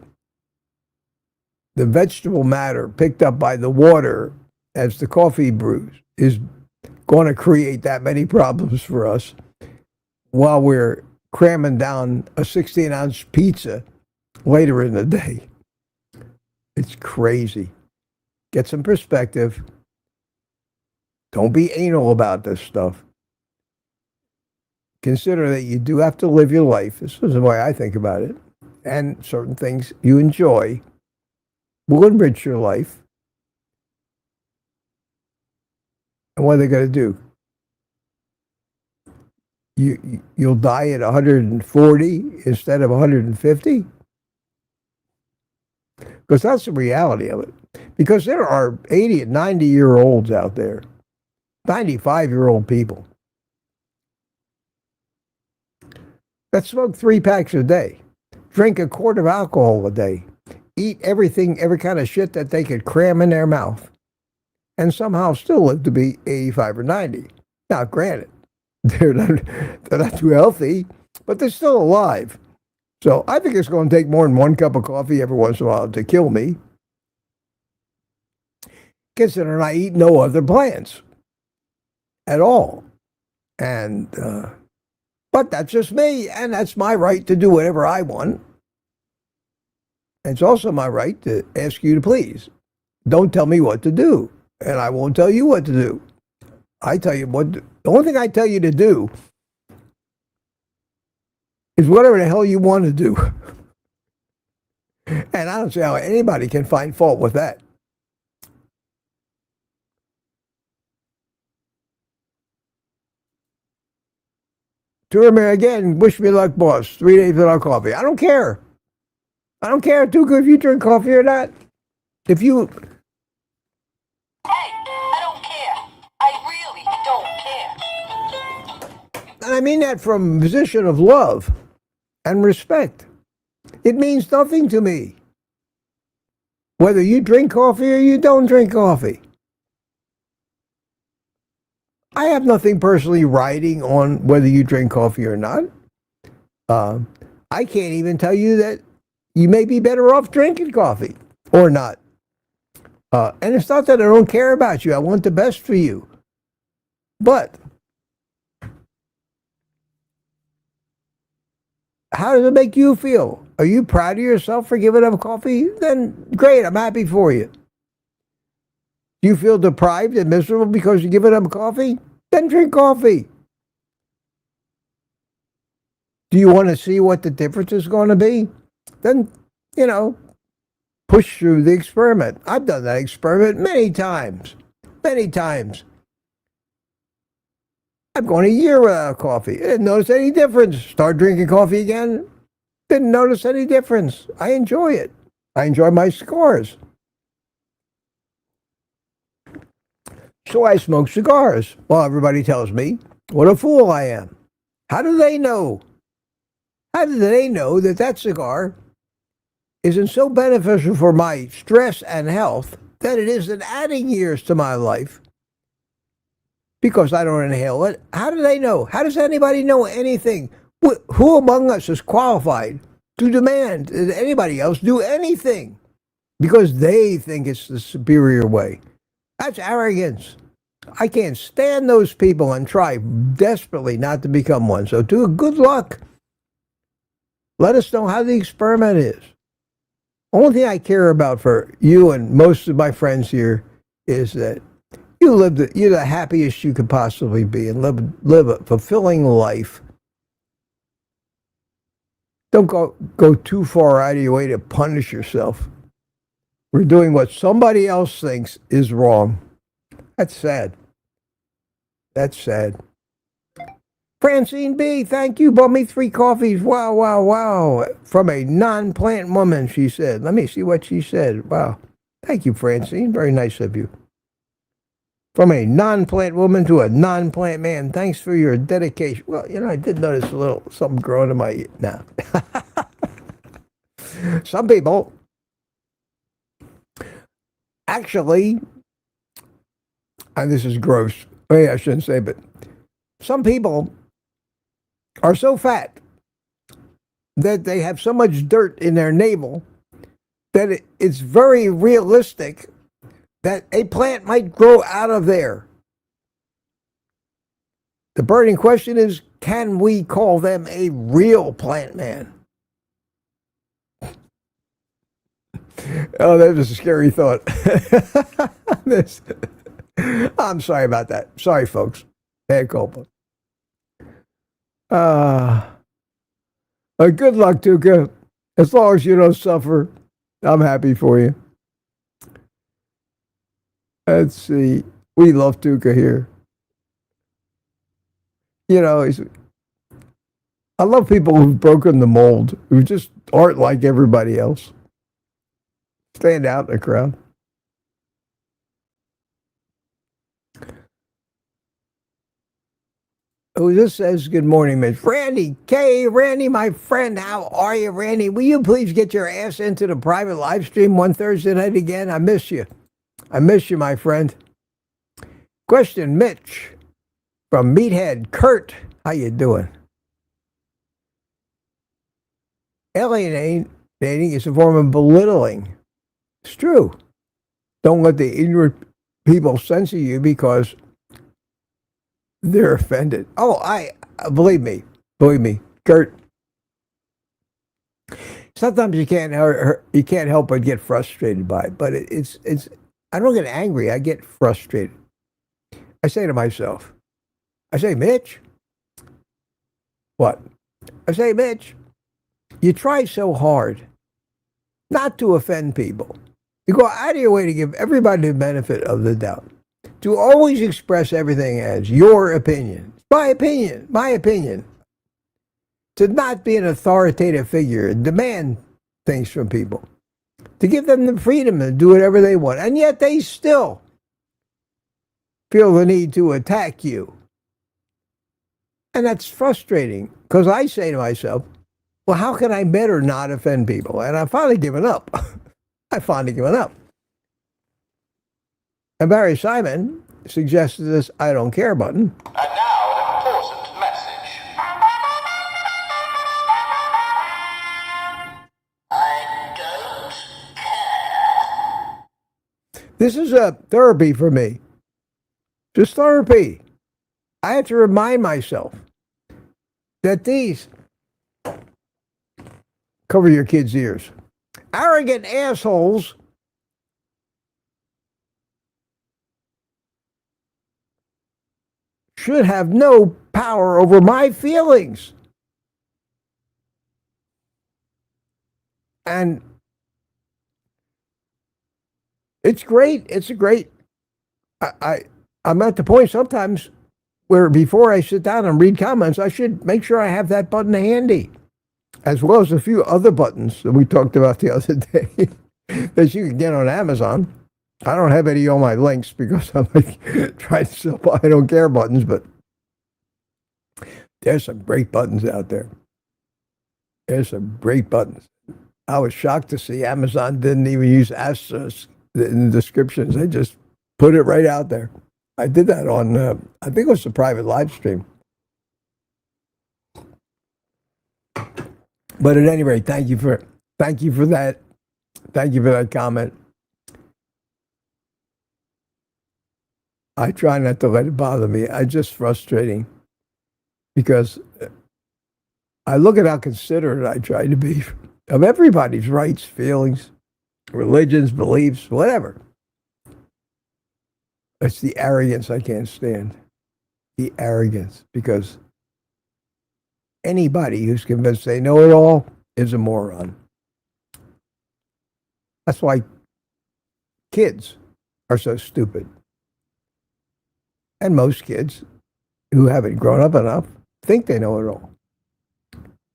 the vegetable matter picked up by the water as the coffee brews is going to create that many problems for us, while we're cramming down a 16-ounce pizza later in the day. It's crazy. Get some perspective. Don't be anal about this stuff. Consider that you do have to live your life. This is the way I think about it. And certain things you enjoy will enrich your life. And what are they going to do? You'll die at 140 instead of 150? Because that's the reality of it. Because there are 80 and 90-year-olds out there, 95-year-old people that smoke 3 packs a day, drink a quart of alcohol a day, eat everything, every kind of shit that they could cram in their mouth, and somehow still live to be 85 or 90. Now, granted, they're not too healthy, but they're still alive. So I think it's going to take more than 1 cup of coffee every once in a while to kill me, considering I eat no other plants at all. And but that's just me, and that's my right to do whatever I want. It's also my right to ask you to please. Don't tell me what to do, and I won't tell you what to do. I tell you the only thing I tell you to do is whatever the hell you want to do. And I don't see how anybody can find fault with that. Tourmare again, wish me luck, boss. 3 days without coffee. I don't care. I don't care, Tuka, if you drink coffee or not. If you... Hey, I don't care. I really don't care. And I mean that from a position of love and respect. It means nothing to me whether you drink coffee or you don't drink coffee. I have nothing personally riding on whether you drink coffee or not. I can't even tell you that you may be better off drinking coffee or not. And it's not that I don't care about you. I want the best for you. But how does it make you feel? Are you proud of yourself for giving up coffee? Then great, I'm happy for you. Do you feel deprived and miserable because you're giving up coffee? Then drink coffee. Do you want to see what the difference is going to be? Then, push through the experiment. I've done that experiment many times. Many times. I've gone a year without coffee. I didn't notice any difference. Start drinking coffee again. Didn't notice any difference. I enjoy it. I enjoy my scores. So I smoke cigars. Well, everybody tells me what a fool I am. How do they know? How do they know that that cigar isn't so beneficial for my stress and health that it isn't adding years to my life because I don't inhale it? How do they know? How does anybody know anything? Who among us is qualified to demand that anybody else do anything because they think it's the superior way? That's arrogance. I can't stand those people and try desperately not to become one. So good luck. Let us know how the experiment is. Only thing I care about for you and most of my friends here is that you're the happiest you could possibly be and live a fulfilling life. Don't go too far out of your way to punish yourself. We're doing what somebody else thinks is wrong. That's sad. That's sad. Francine B., thank you. Bought me 3 coffees. Wow, wow, wow. From a non-plant woman, she said. Let me see what she said. Wow. Thank you, Francine. Very nice of you. From a non-plant woman to a non-plant man. Thanks for your dedication. Well, I did notice a little something growing in my ear. Now, some people actually, and this is gross. I shouldn't say, but some people are so fat that they have so much dirt in their navel that it's very realistic that a plant might grow out of there. The burning question is, can we call them a real plant man? Oh, that was a scary thought. I'm sorry about that. Sorry, folks. Bad culpa. Good luck, Tuka. As long as you don't suffer, I'm happy for you. Let's see. We love Tuka here. I love people who've broken the mold, who just aren't like everybody else. Stand out in the crowd. Oh, this says, good morning, Mitch. Randy K. Randy, my friend, how are you, Randy? Will you please get your ass into the private live stream one Thursday night again? I miss you. I miss you, my friend. Question, Mitch from Meathead. Kurt, how you doing? Alienating is a form of belittling. It's true. Don't let the ignorant people censor you because they're offended. Oh, believe me, Kurt. Sometimes you can't help but get frustrated by it. But it's. I don't get angry. I get frustrated. I say to myself, Mitch. What? I say, Mitch, you try so hard not to offend people. You go out of your way to give everybody the benefit of the doubt. To always express everything as your opinion. My opinion. To not be an authoritative figure and demand things from people. To give them the freedom to do whatever they want. And yet they still feel the need to attack you. And that's frustrating because I say to myself, well, how can I better not offend people? And I've finally given up. And Barry Simon suggested this I don't care button. And now an important message. I don't care. This is a therapy for me. Just therapy. I have to remind myself that these, cover your kids' ears, arrogant assholes should have no power over my feelings. And it's great. I'm at the point sometimes where before I sit down and read comments, I should make sure I have that button handy, as well as a few other buttons that we talked about the other day that you can get on Amazon. I don't have any on my links because I'm like trying to sell I don't care buttons, but there's some great buttons out there. There's some great buttons. I was shocked to see Amazon didn't even use asterisks in the descriptions. They just put it right out there. I did that on, I think it was a private live stream. But at any rate, thank you for that. Thank you for that comment. I try not to let it bother me. It's just frustrating because I look at how considerate I try to be of everybody's rights, feelings, religions, beliefs, whatever. It's the arrogance I can't stand. The arrogance, because anybody who's convinced they know it all is a moron. That's why kids are so stupid. And most kids who haven't grown up enough think they know it all.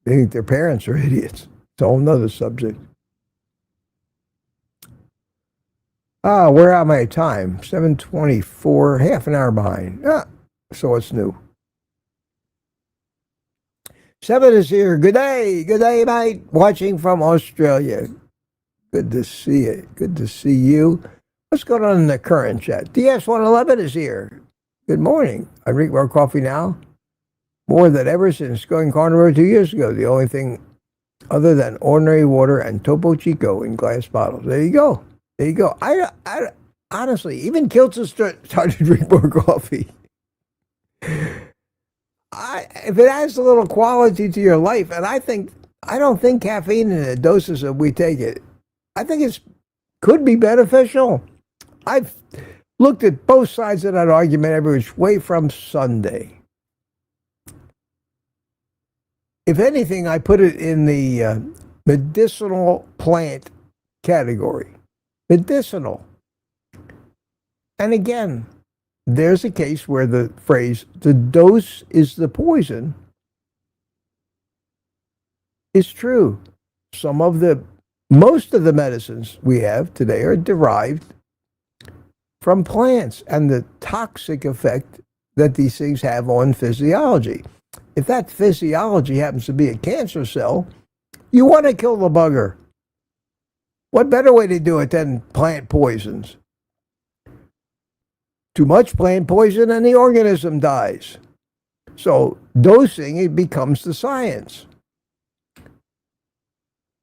They think their parents are idiots. It's a whole nother subject. Where am I at time? 7:24, half an hour behind. So what's new? 7 is here. Good day, mate. Watching from Australia. Good to see you. Good to see you. What's going on in the current chat? DS111 is here. Good morning. I drink more coffee now, more than ever since going carnivore 2 years ago. The only thing other than ordinary water and Topo Chico in glass bottles. There you go. There you go. I honestly, even Kilts has started to drink more coffee. If it adds a little quality to your life, and I don't think caffeine in the doses that we take it, I think it could be beneficial. I've looked at both sides of that argument every which way from Sunday. If anything, I put it in the medicinal plant category. Medicinal. And again, there's a case where the phrase, the dose is the poison, is true. Most of the medicines we have today are derived from plants and the toxic effect that these things have on physiology. If that physiology happens to be a cancer cell, you want to kill the bugger. What better way to do it than plant poisons? Too much plant poison and the organism dies. So dosing, it becomes the science.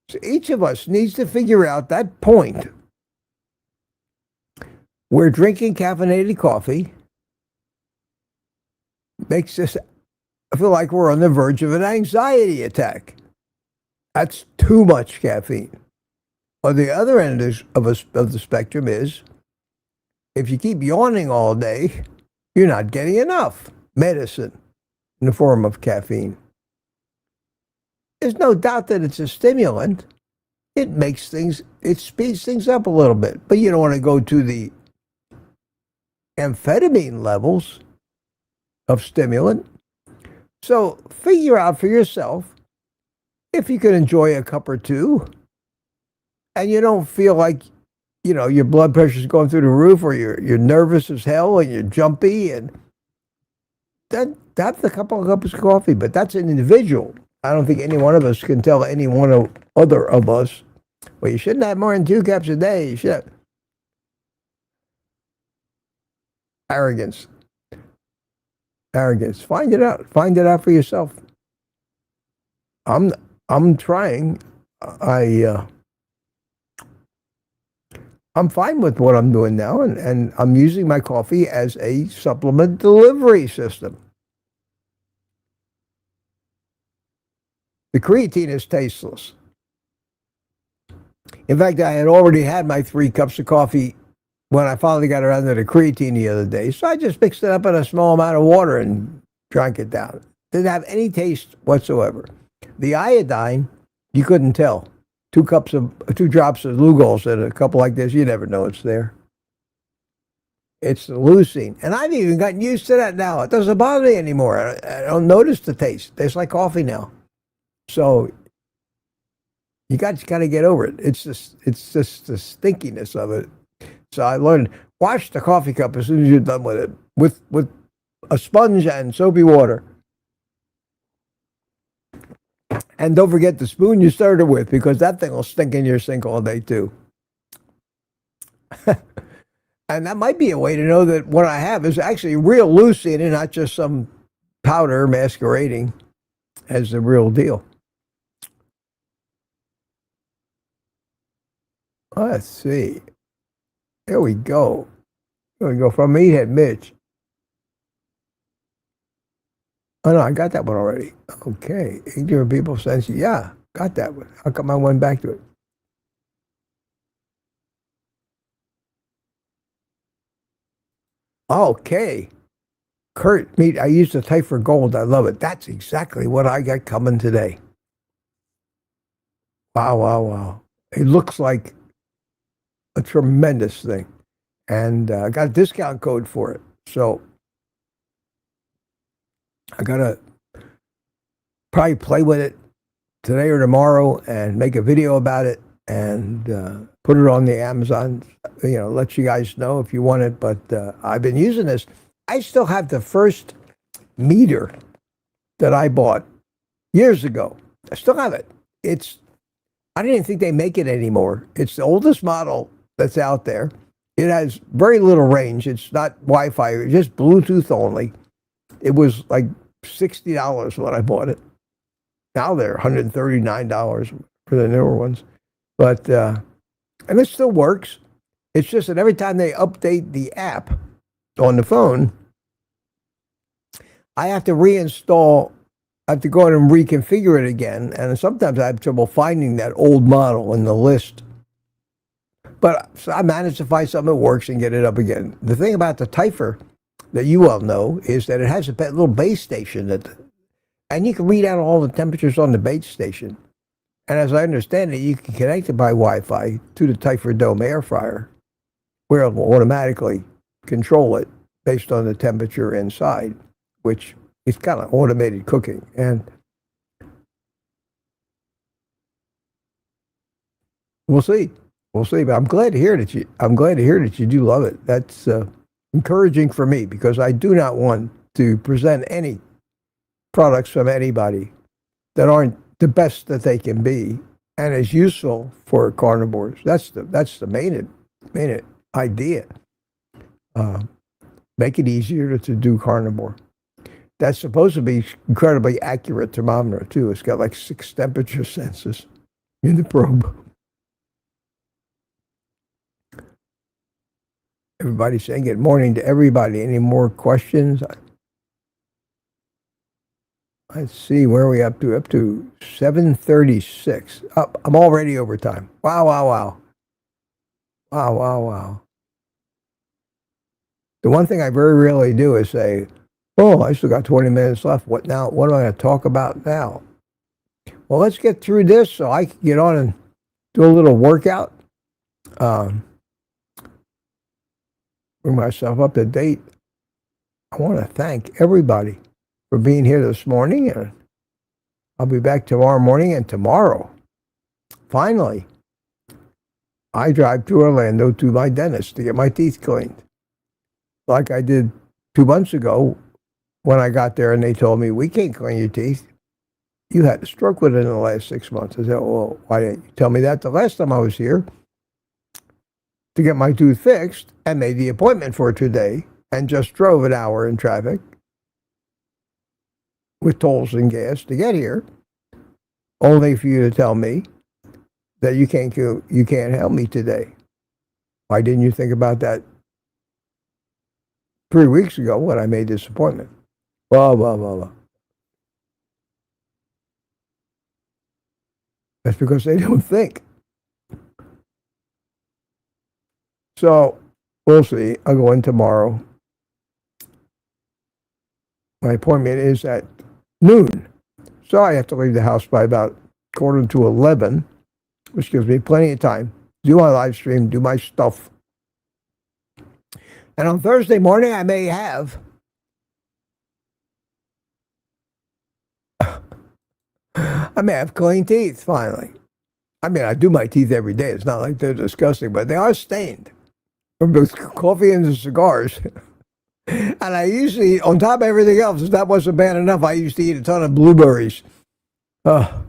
So each of us needs to figure out that point where drinking caffeinated coffee makes us feel like we're on the verge of an anxiety attack. That's too much caffeine. On the other end of the spectrum is, if you keep yawning all day, you're not getting enough medicine in the form of caffeine. There's no doubt that it's a stimulant. It speeds things up a little bit, but you don't want to go to the amphetamine levels of stimulant. So figure out for yourself if you can enjoy a cup or two and you don't feel like, your blood pressure's going through the roof, or you're nervous as hell and you're jumpy, and that's a couple of cups of coffee, but that's an individual. I don't think any one of us can tell any one other of us, well, you shouldn't have more than 2 cups a day. You should have. Arrogance. Find it out. Find it out for yourself. I'm trying. I'm fine with what I'm doing now, and I'm using my coffee as a supplement delivery system. The creatine is tasteless. In fact, I had already had my 3 cups of coffee when I finally got around to the creatine the other day. So I just mixed it up in a small amount of water and drank it down. Didn't have any taste whatsoever. The iodine, you couldn't tell. 2 drops of Lugol's in a cup like this, you never know it's there. It's the leucine. And I've even gotten used to that now. It doesn't bother me anymore. I don't notice the taste. It tastes like coffee now. So you got to get over it. It's just the stinkiness of it. So I learned, wash the coffee cup as soon as you're done with it, with a sponge and soapy water. And don't forget the spoon you started it with, because that thing will stink in your sink all day too. And that might be a way to know that what I have is actually real leucine and not just some powder masquerading as the real deal. Let's see. Here we go. Here we go. From Meathead Mitch. Oh, no, I got that one already. Okay. Ignorant people sense. Yeah, got that one. How come I went back to it? Okay. Kurt, meat. I used the type for gold. I love it. That's exactly what I got coming today. Wow, wow, wow. It looks like a tremendous thing. And I got a discount code for it. So I got to probably play with it today or tomorrow and make a video about it and put it on the Amazon. Let you guys know if you want it. But I've been using this. I still have the first meter that I bought years ago. I still have it. I didn't even think they make it anymore. It's the oldest model that's out there. It has very little range. It's not Wi-Fi. It's just Bluetooth only. It was like $60 when I bought it. Now they're $139 for the newer ones. But, and it still works. It's just that every time they update the app on the phone, I have to reinstall, I have to go in and reconfigure it again. And sometimes I have trouble finding that old model in the list. But so I managed to find something that works and get it up again. The thing about the Typher that you all know is that it has a little base station and you can read out all the temperatures on the base station. And as I understand it, you can connect it by Wi-Fi to the Typher Dome air fryer, where it will automatically control it based on the temperature inside, which is kind of automated cooking. And we'll see. We'll see. But I'm glad to hear that you do love it. That's encouraging for me, because I do not want to present any products from anybody that aren't the best that they can be and as useful for carnivores. That's the main idea. Make it easier to do carnivore. That's supposed to be incredibly accurate thermometer too. It's got like 6 temperature sensors in the probe. Everybody's saying good morning to everybody. Any more questions? Let's see, where are we up to? Up to 7:36. I'm already over time. Wow, wow, wow. Wow, wow, wow. The one thing I very rarely do is say, oh, I still got 20 minutes left. What now? What am I going to talk about now? Well, let's get through this so I can get on and do a little workout. Bring myself up to date. I want to thank everybody for being here this morning, and I'll be back tomorrow morning. And tomorrow, finally, I drive to Orlando to my dentist to get my teeth cleaned, like I did 2 months ago when I got there and they told me, we can't clean your teeth. You had a stroke within the last 6 months. I said, well, why didn't you tell me that the last time I was here to get my tooth fixed, and made the appointment for today and just drove an hour in traffic with tolls and gas to get here, only for you to tell me that you can't help me today. Why didn't you think about that 3 weeks ago when I made this appointment? Blah, blah, blah, blah. That's because they don't think. So we'll see. I'll go in tomorrow. My appointment is at noon. So I have to leave the house by about 11:15, which gives me plenty of time. Do my live stream, do my stuff. And on Thursday morning, I may have clean teeth, finally. I mean, I do my teeth every day. It's not like they're disgusting, but they are stained. With coffee and the cigars. And I usually, on top of everything else, if that wasn't bad enough, I used to eat a ton of blueberries. Oh,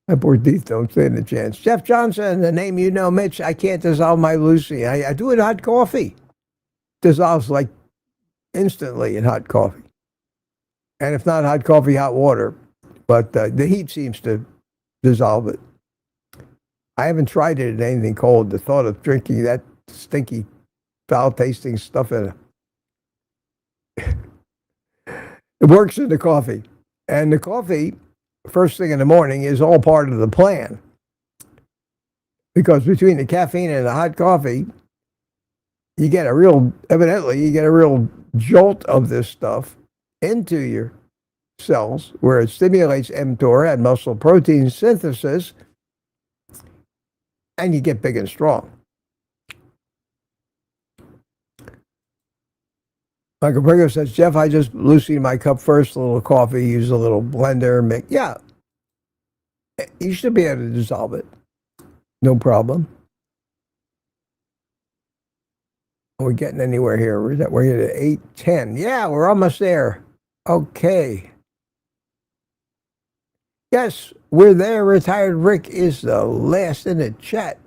my poor teeth don't stand a chance. Jeff Johnson, the name you know, Mitch, I can't dissolve my Lucy. I do it in hot coffee. Dissolves like instantly in hot coffee. And if not hot coffee, hot water. But the heat seems to dissolve it. I haven't tried it in anything cold. The thought of drinking that stinky, foul-tasting stuff in it. It works in the coffee. And the coffee, first thing in the morning, is all part of the plan. Because between the caffeine and the hot coffee, evidently, you get a real jolt of this stuff into your cells where it stimulates mTOR and muscle protein synthesis, and you get big and strong. Michael Brigham says, Jeff, I just loosened my cup first, a little coffee, use a little blender, make, yeah. You should be able to dissolve it. No problem. Are we getting anywhere here? We're at 8:10. Yeah, we're almost there. Okay. Yes, we're there. Retired Rick is the last in the chat.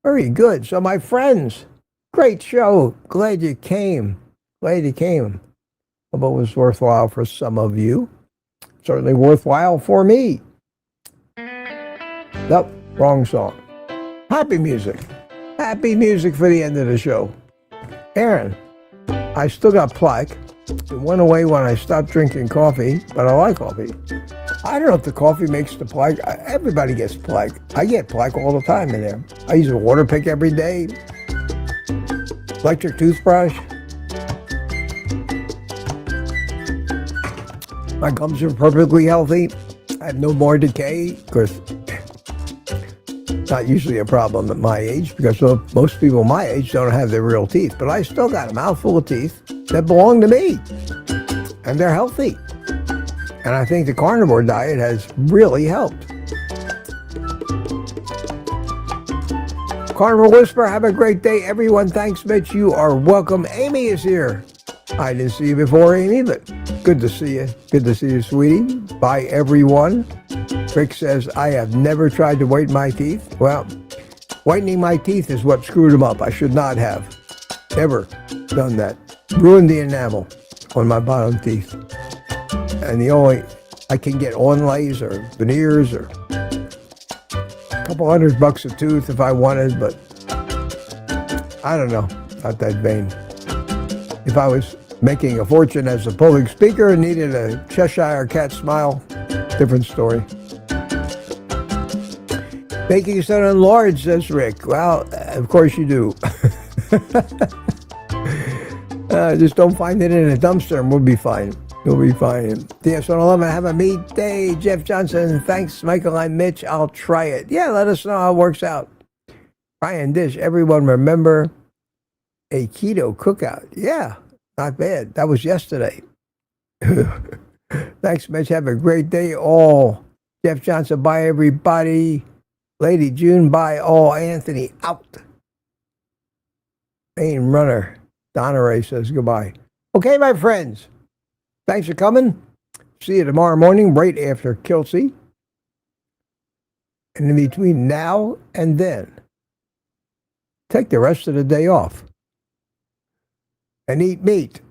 Very good. So, my friends, great show. Glad you came. Glad you came. Hope it was worthwhile for some of you. Certainly worthwhile for me. Nope, wrong song. Happy music. Happy music for the end of the show. Aaron, I still got plaque. It went away when I stopped drinking coffee, but I like coffee. I don't know if the coffee makes the plaque. Everybody gets plaque. I get plaque all the time in there. I use a water pick every day. Electric toothbrush. My gums are perfectly healthy. I have no more decay. Of course, not usually a problem at my age because most people my age don't have their real teeth. But I still got a mouthful of teeth that belong to me. And they're healthy. And I think the carnivore diet has really helped. Carnivore Whisper, have a great day, everyone. Thanks, Mitch. You are welcome. Amy is here. I didn't see you before, Amy, but good to see you. Good to see you, sweetie. Bye, everyone. Rick says, I have never tried to whiten my teeth. Well, whitening my teeth is what screwed them up. I should not have ever done that. Ruined the enamel on my bottom teeth. And I can get onlays or veneers or a couple $100 a tooth if I wanted, but I don't know, not that vain. If I was making a fortune as a public speaker and needed a Cheshire cat smile, different story. Baking soda and large, says Rick. Well, of course you do. Just don't find it in a dumpster and we'll be fine. You'll be fine. DS111, have a meat day. Jeff Johnson, thanks, Michael. I'm Mitch. I'll try it. Yeah, let us know how it works out. Ryan Dish, everyone remember a keto cookout. Yeah, not bad. That was yesterday. Thanks, Mitch. Have a great day, all. Jeff Johnson, bye, everybody. Lady June, bye, all. Anthony, out. Main runner, Donna Ray says goodbye. Okay, my friends. Thanks for coming. See you tomorrow morning, right after Kelsey. And in between now and then, take the rest of the day off and eat meat.